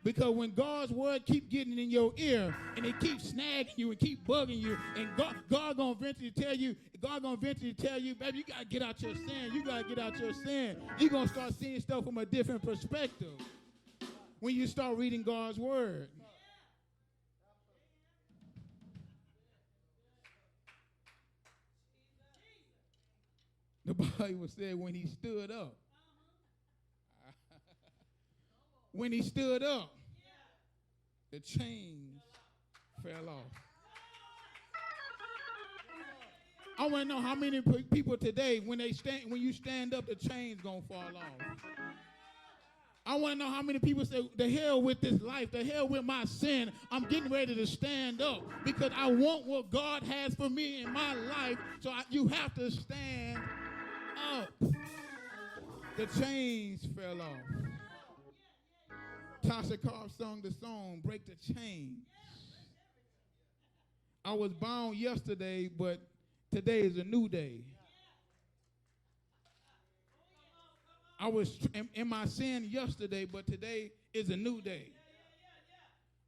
Because when God's word keep getting in your ear and it keeps snagging you and keep bugging you, and God gonna eventually tell you, baby, you gotta get out your sin. You gotta get out your sin. You're gonna start seeing stuff from a different perspective when you start reading God's word. The Bible said when he stood up. When he stood up, the chains fell off. I want to know how many people today, when you stand up, the chains gonna fall off. I want to know how many people say, the hell with this life, the hell with my sin. I'm getting ready to stand up because I want what God has for me in my life. So you have to stand up. The chains fell off. Tasha Cobb sung the song, Break the Chains. I was bound yesterday, but today is a new day. I was in my sin yesterday, but today is a new day.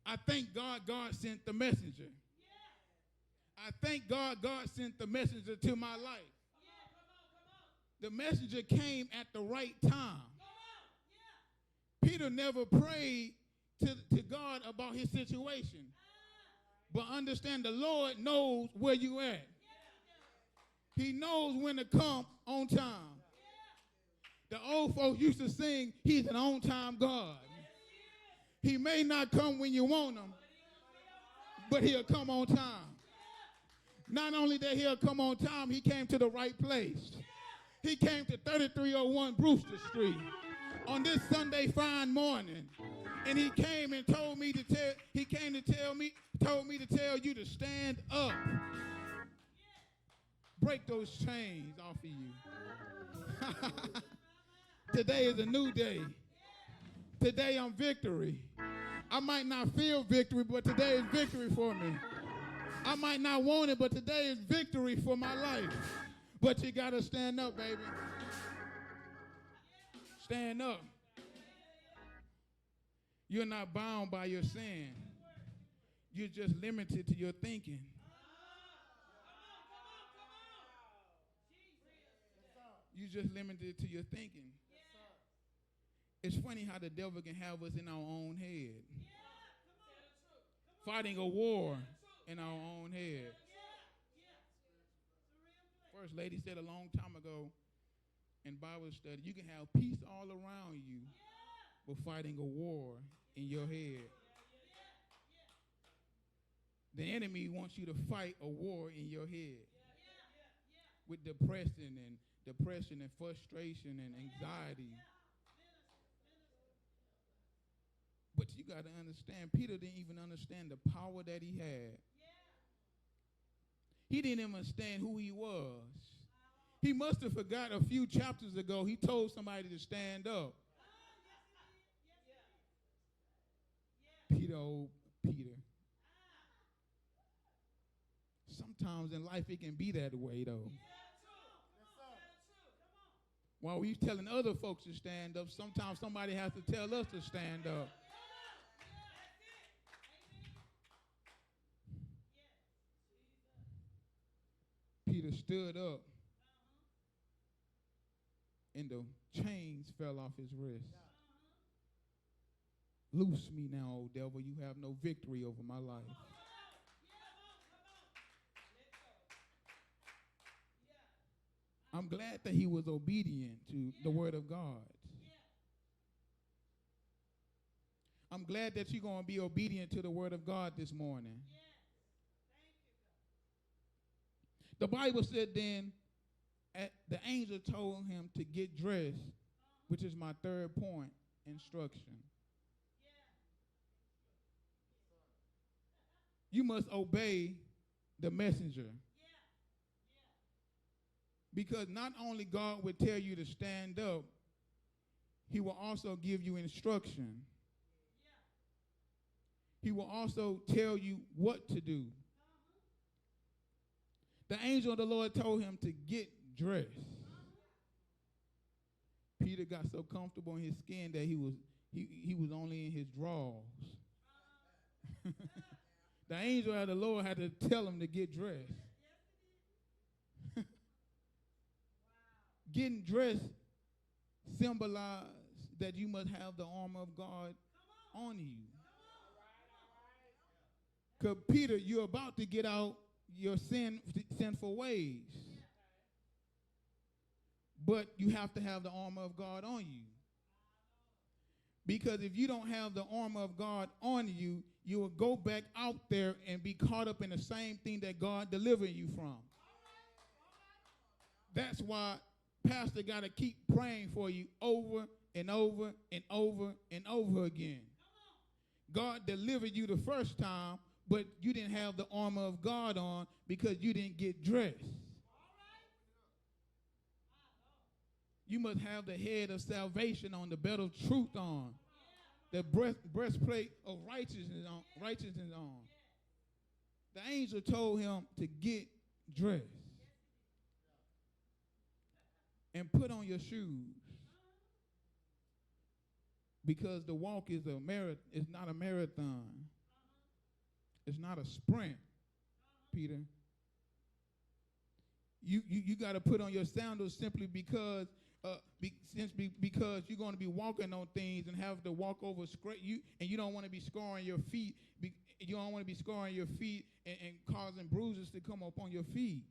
I thank God sent the messenger. I thank God sent the messenger to my life. The messenger came at the right time. Peter never prayed to God about his situation. But understand the Lord knows where you at. He knows when to come on time. The old folks used to sing, he's an on-time God. He may not come when you want him, but he'll come on time. Not only that he'll come on time, he came to the right place. He came to 3301 Brewster Street on this Sunday fine morning, and he came and told me to tell you to stand up. Break those chains off of you. Today is a new day. Today I'm victory. I might not feel victory, but today is victory for me. I might not want it, but today is victory for my life. But you got to stand up, baby. Stand up. You're not bound by your sin. You're just limited to your thinking. You're just limited to your thinking. It's funny how the devil can have us in our own head. Fighting a war in our own head. First lady said a long time ago in Bible study, you can have peace all around you, but fighting a war in your head. The enemy wants you to fight a war in your head with depression and frustration and anxiety. But you got to understand, Peter didn't even understand the power that he had. He didn't even understand who he was. He must have forgot a few chapters ago, he told somebody to stand up. Peter, oh Peter. Sometimes in life it can be that way, though. While we're telling other folks to stand up, sometimes somebody has to tell us to stand up. Peter stood up, and the chains fell off his wrist. Loose me now, old devil. You have no victory over my life. I'm glad that he was obedient to the word of God. I'm glad that you're going to be obedient to the word of God this morning. The Bible said then, the angel told him to get dressed, which is my third point, instruction. You must obey the messenger. Because not only God will tell you to stand up, he will also give you instruction. He will also tell you what to do. The angel of the Lord told him to get dressed. Peter got so comfortable in his skin that he was only in his drawers. The angel of the Lord had to tell him to get dressed. Getting dressed symbolized that you must have the armor of God on you. Because Peter, you're about to get out your sinful ways. But you have to have the armor of God on you. Because if you don't have the armor of God on you, you will go back out there and be caught up in the same thing that God delivered you from. That's why Pastor got to keep praying for you over and over and over and over again. God delivered you the first time, but you didn't have the armor of God on because you didn't get dressed. You must have the head of salvation on, the belt of truth on, the breastplate of righteousness on. The angel told him to get dressed and put on your shoes, because the walk is it's not a marathon. It's not a sprint, Peter. You got to put on your sandals simply because because you're going to be walking on things and have to walk over and you don't want to be scoring your feet. You don't want to be scoring your feet and causing bruises to come up on your feet.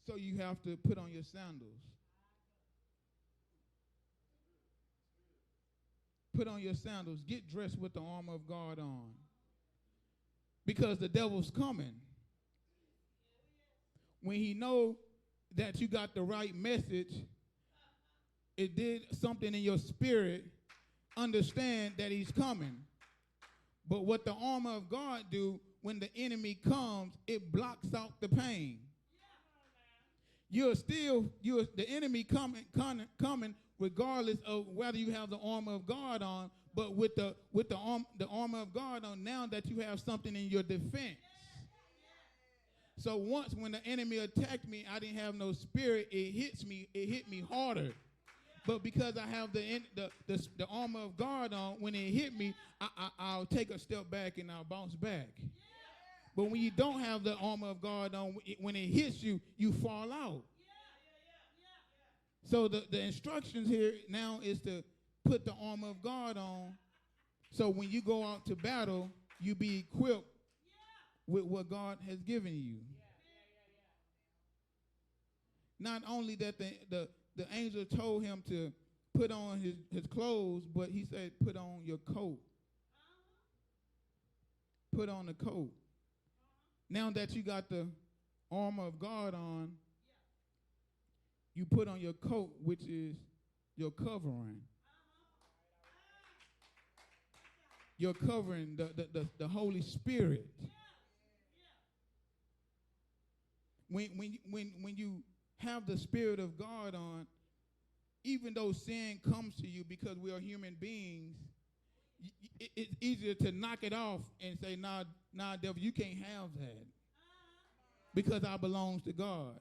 So you have to put on your sandals. Put on your sandals. Get dressed with the armor of God on. Because the devil's coming. When he know that you got the right message, it did something in your spirit, understand that he's coming. But what the armor of God do, when the enemy comes, it blocks out the pain. The enemy coming regardless of whether you have the armor of God on, but with the armor of God on, now that you have something in your defense. So once when the enemy attacked me, I didn't have no spirit. It hit me harder. But because I have the armor of God on, when it hit me, I'll take a step back and I'll bounce back. But when you don't have the armor of God on, when it hits you, you fall out. So the instructions here now is to put the armor of God on, so when you go out to battle, you be equipped with what God has given you. Not only that the angel told him to put on his clothes, but he said, put on your coat. Put on the coat. Now that you got the armor of God on, you put on your coat, which is your covering. Your covering, the Holy Spirit. When you have the Spirit of God on, even though sin comes to you, because we are human beings, it's easier to knock it off and say, nah, devil, you can't have that, because I belongs to God.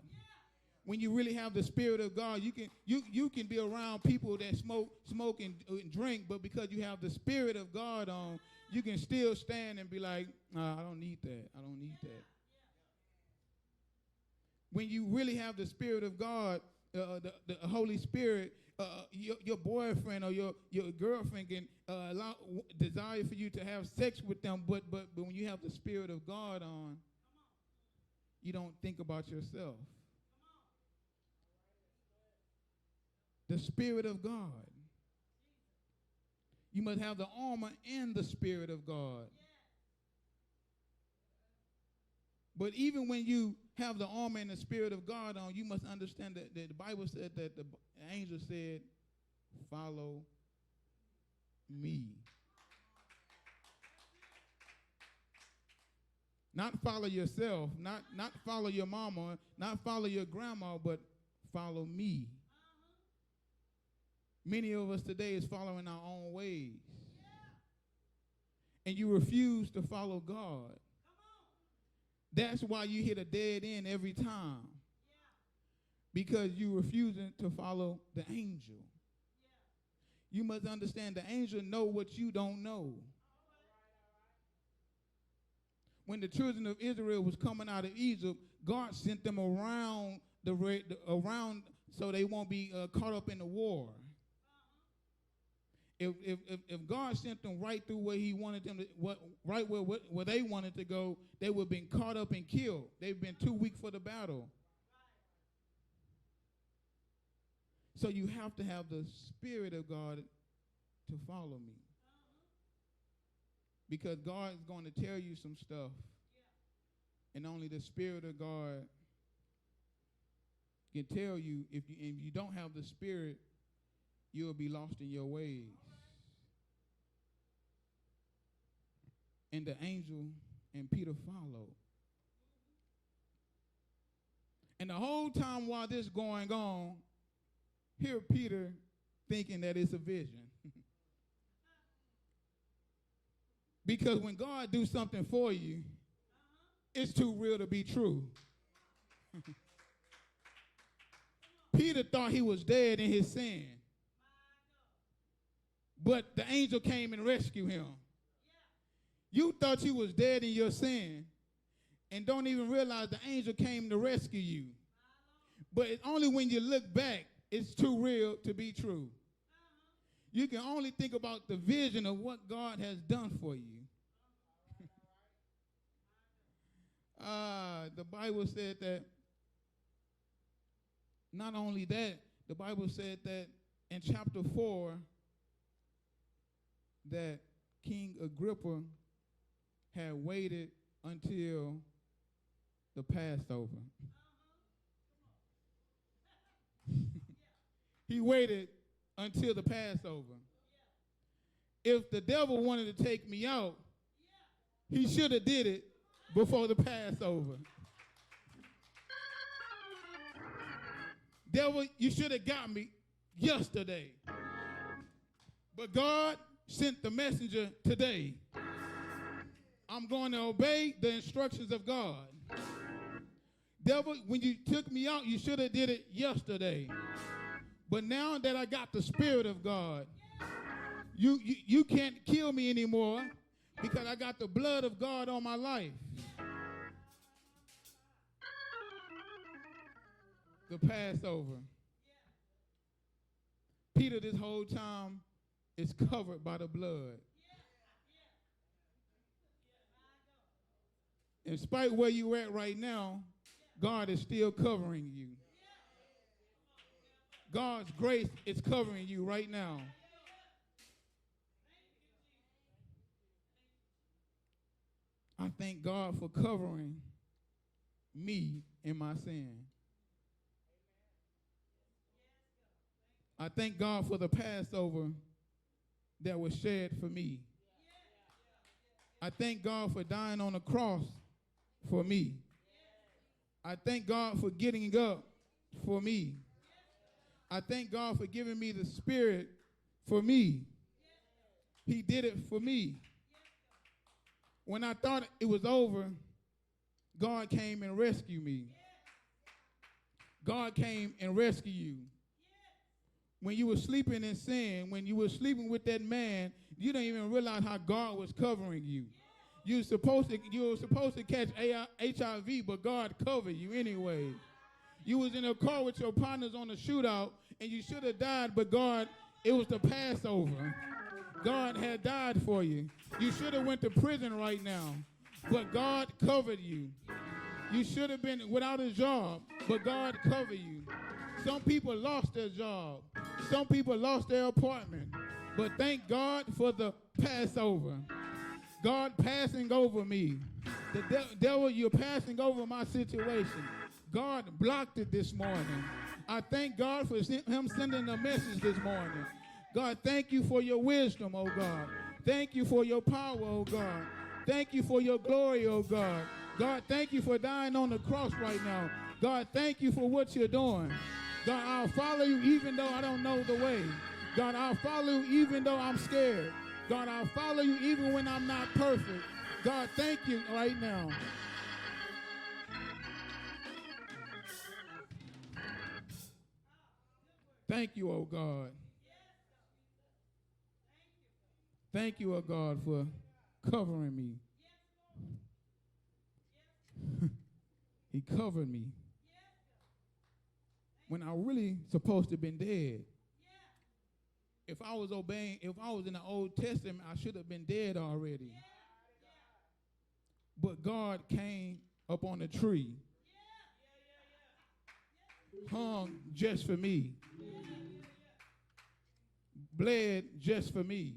When you really have the Spirit of God, you can be around people that smoke and drink, but because you have the Spirit of God on, you can still stand and be like, I don't need that. I don't need that. When you really have the Spirit of God, the Holy Spirit, your boyfriend or your girlfriend can desire for you to have sex with them, but when you have the Spirit of God on, you don't think about yourself. The Spirit of God. You must have the armor and the Spirit of God. But even when you have the armor and the Spirit of God on, you must understand that the Bible said that the angel said, follow me. Not follow yourself, not follow your mama, not follow your grandma, but follow me. Many of us today is following our own ways. And you refuse to follow God. That's why you hit a dead end every time. Because you refusing to follow the angel. You must understand the angel know what you don't know. When the children of Israel was coming out of Egypt, God sent them around so they won't be caught up in the war. If God sent them right through where He wanted them to, right where they wanted to go, they would have been caught up and killed. They've been too weak for the battle. So you have to have the Spirit of God to follow me. Because God is going to tell you some stuff. And only the Spirit of God can tell you. If you don't have the Spirit, you will be lost in your ways. And the angel and Peter followed. And the whole time while this going on, here Peter thinking that it's a vision. Because when God do something for you, it's too real to be true. Peter thought he was dead in his sin. But the angel came and rescued him. You thought you was dead in your sin and don't even realize the angel came to rescue you. But it's only when you look back, it's too real to be true. You can only think about the vision of what God has done for you. The Bible said that, not only that, the Bible said that in chapter 4, that King Agrippa had waited until the Passover. He waited until the Passover. If the devil wanted to take me out, he should have did it before the Passover. Devil, you should have got me yesterday. But God sent the messenger today. I'm going to obey the instructions of God. Devil, when you took me out, you should have did it yesterday. But now that I got the Spirit of God, you can't kill me anymore because I got the blood of God on my life. The Passover. Peter this whole time is covered by the blood. In spite of where you're at right now, God is still covering you. God's grace is covering you right now. I thank God for covering me in my sin. I thank God for the Passover that was shed for me. I thank God for dying on the cross for me. I thank God for getting up for me. I thank God for giving me the Spirit for me. He did it for me. When I thought it was over, God came and rescued me. God came and rescued you. When you were sleeping in sin, when you were sleeping with that man, you didn't even realize how God was covering you. You were supposed to catch HIV, but God covered you anyway. You was in a car with your partners on a shootout, and you should have died, but God, it was the Passover. God had died for you. You should have went to prison right now, but God covered you. You should have been without a job, but God covered you. Some people lost their job. Some people lost their apartment. But thank God for the Passover. God passing over me. The devil, you're passing over my situation. God blocked it this morning. I thank God for him sending a message this morning. God, thank you for your wisdom, oh God. Thank you for your power, oh God. Thank you for your glory, oh God. God, thank you for dying on the cross right now. God, thank you for what you're doing. God, I'll follow you even though I don't know the way. God, I'll follow you even though I'm scared. God, I'll follow you even when I'm not perfect. God, thank you right now. Thank you, oh God. Thank you, oh God, for covering me. He covered me when I really supposed to have been dead. If I was obeying, if I was in the Old Testament, I should have been dead already. But God came up on a tree, hung just for me, bled just for me.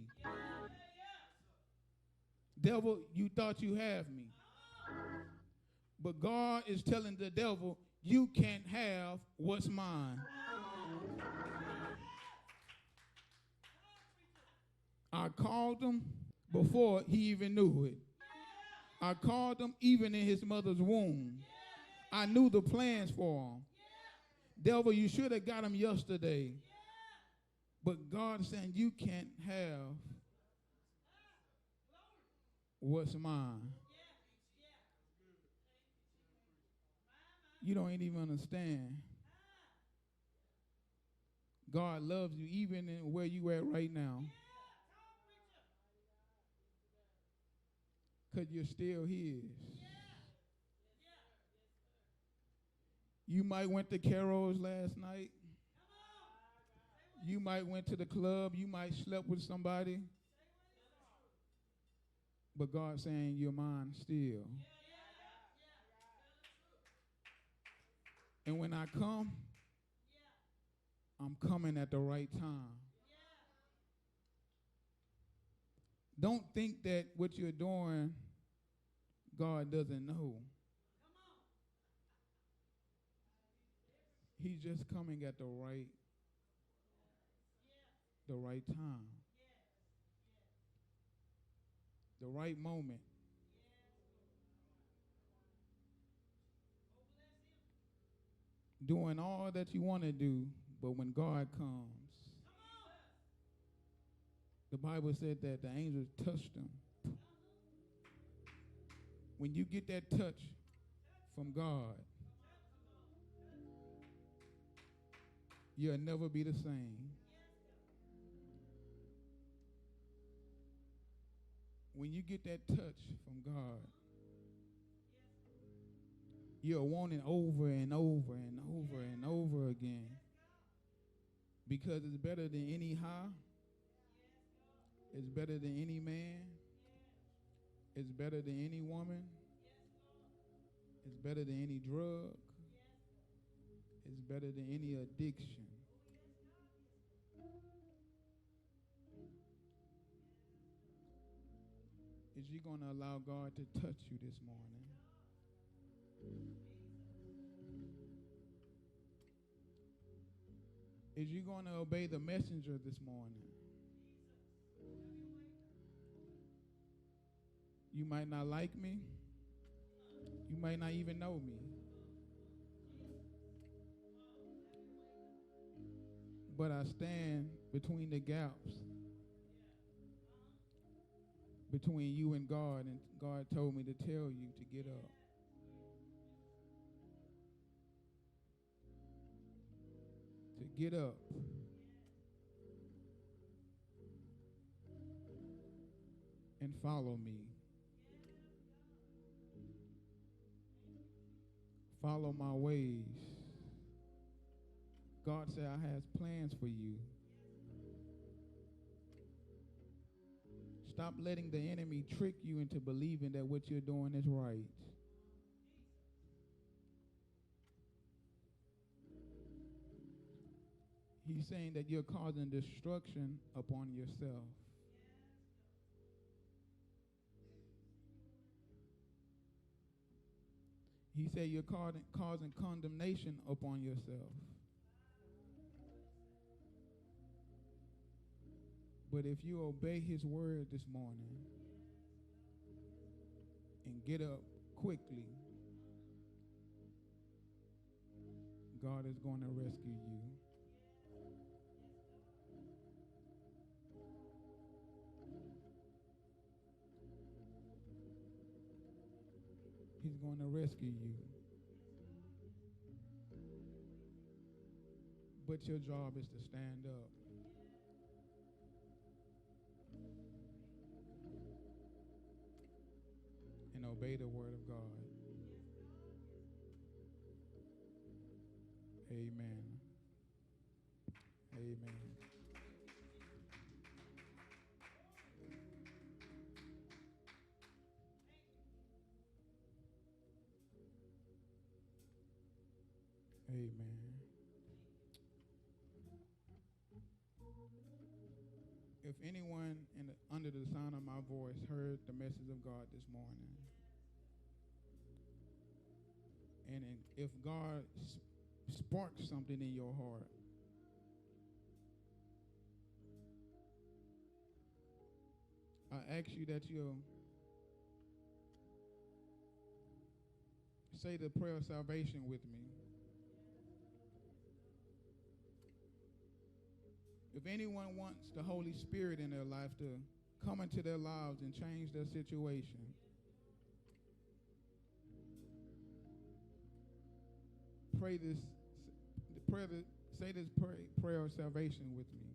Devil, you thought you have me. But God is telling the devil, you can't have what's mine. I called him before he even knew it. I called him even in his mother's womb. I knew the plans for him. Devil, you should have got him yesterday. But God is saying you can't have what's mine. You don't even understand. God loves you even in where you at right now. Because you're still his. You might went to Carol's last night. You might went to the club. You might slept with somebody. But God's saying you're mine still. And when I come, I'm coming at the right time. Don't think that what you're doing, God doesn't know. He's just coming at the right time. The right moment. Doing all that you want to do, but when God comes, the Bible said that the angels touched him. When you get that touch from God, you'll never be the same. When you get that touch from God, you'll want it over and over and over and over again. Because it's better than any high. It's better than any man. It's better than any woman. It's better than any drug. It's better than any addiction. Is you going to allow God to touch you this morning? Is you going to obey the messenger this morning? You might not like me. You might not even know me. But I stand between the gaps between you and God, and God told me to tell you to get up. To get up. And follow me. Follow my ways. God said, I have plans for you. Stop letting the enemy trick you into believing that what you're doing is right. He's saying that you're causing destruction upon yourself. He said you're causing condemnation upon yourself. But if you obey his word this morning and get up quickly, God is going to rescue you. He's going to rescue you. But your job is to stand up. And obey the word of God. Amen. Amen. Amen. If anyone under the sound of my voice heard the message of God this morning, and if God sparks something in your heart, I ask you that you'll say the prayer of salvation with me. If anyone wants the Holy Spirit in their life to come into their lives and change their situation, say this prayer of salvation with me.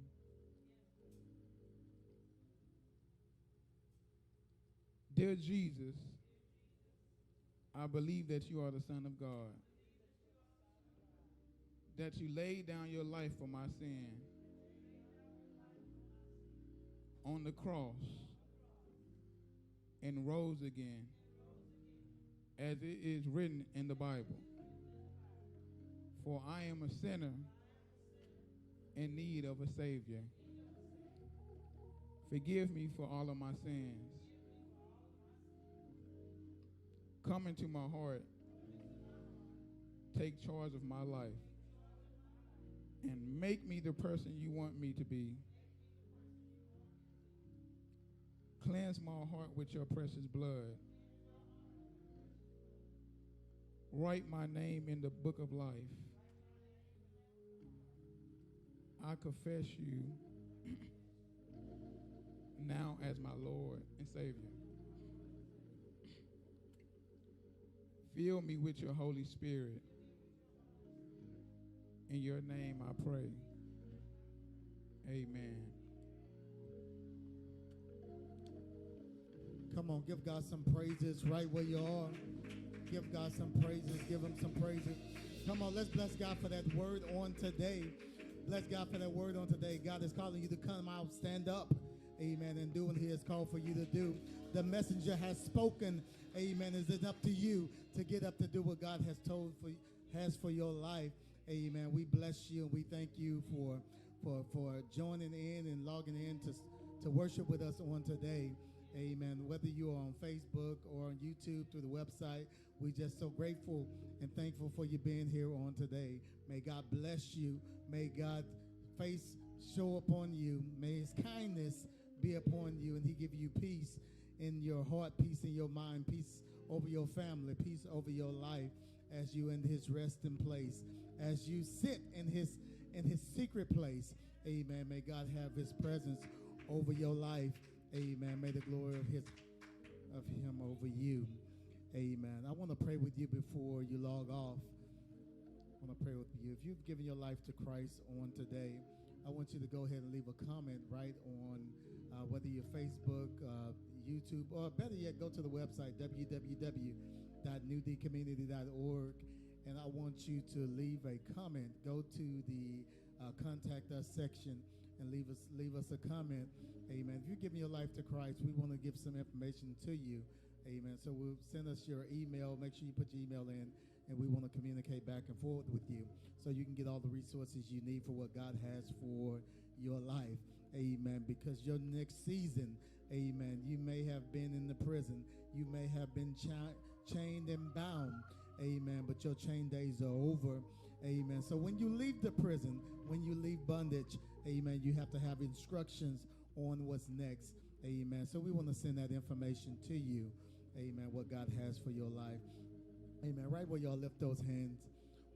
Dear Jesus, I believe that you are the Son of God, that you laid down your life for my sin on the cross and rose again, as it is written in the Bible. For I am a sinner in need of a Savior. Forgive me for all of my sins. Come into my heart. Take charge of my life. And make me the person you want me to be. Cleanse my heart with your precious blood. Write my name in the book of life. I confess you now as my Lord and Savior. Fill me with your Holy Spirit. In your name I pray. Amen. Come on, give God some praises right where you are. Give God some praises. Give him some praises. Come on, let's bless God for that word on today. Bless God for that word on today. God is calling you to come out, stand up, amen, and do what he has called for you to do. The messenger has spoken, amen. Is it up to you to get up to do what God has for your life? Amen. We bless you and we thank you for joining in and logging in to worship with us on today. Amen. Whether you are on Facebook or on YouTube through the website, we're just so grateful and thankful for you being here on today. May God bless you. May God's face show upon you. May his kindness be upon you, and he give you peace in your heart, peace in your mind, peace over your family, peace over your life as you in his resting place, as you sit in his secret place. Amen. May God have his presence over your life. Amen. May the glory of him over you. Amen. I want to pray with you before you log off. I want to pray with you. If you've given your life to Christ on today, I want you to go ahead and leave a comment right on whether you're Facebook, YouTube, or better yet, go to the website, www.newdcommunity.org, and I want you to leave a comment. Go to the contact us section and leave us a comment. Amen. If you're giving your life to Christ, we want to give some information to you. Amen. So we'll send us your email. Make sure you put your email in. and we want to communicate back and forth with you so you can get all the resources you need for what God has for your life. Amen. Because your next season, amen, you may have been in the prison. You may have been chained and bound. Amen. But your chain days are over. Amen. So when you leave the prison, when you leave bondage, amen, you have to have instructions on what's next. Amen. So we want to send that information to you. Amen. What God has for your life. Amen. Right where y'all lift those hands,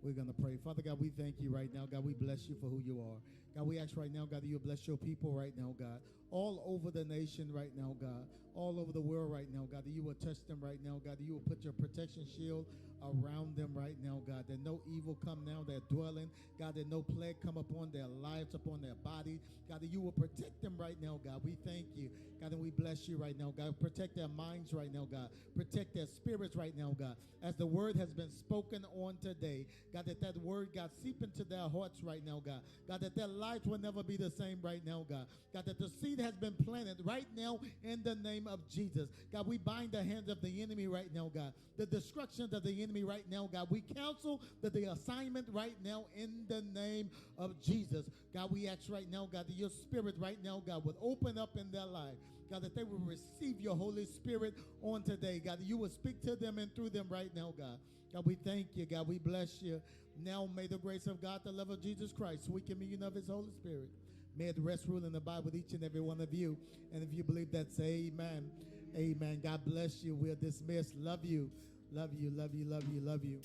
we're going to pray. Father God, we thank you right now. God, we bless you for who you are. God, we ask right now, God, that you bless your people right now, God. All over the nation right now, God. All over the world right now, God, that you will touch them right now, God, that you will put your protection shield around them right now, God, that no evil come now their dwelling, God, that no plague come upon their lives, upon their body, God, that you will protect them right now, God. We thank you, God, and we bless you right now, God. Protect their minds right now, God. Protect their spirits right now, God. As the word has been spoken on today, God, that word, God, seep into their hearts right now, God. God, that their lives will never be the same right now, God. God, that the seed has been planted right now in the name of Jesus. God, we bind the hands of the enemy right now, God. The destruction of the enemy right now, God. We cancel the assignment right now in the name of Jesus. God, we ask right now, God, that your spirit right now, God, would open up in their life. God, that they will receive your Holy Spirit on today. God, that you will speak to them and through them right now, God. God, we thank you. God, we bless you. Now may the grace of God, the love of Jesus Christ, sweet communion of his Holy Spirit, may it rest, rule, and abide with each and every one of you. And if you believe that, say amen. Amen. God bless you. We're dismissed. Love you. Love you, love you, love you, love you.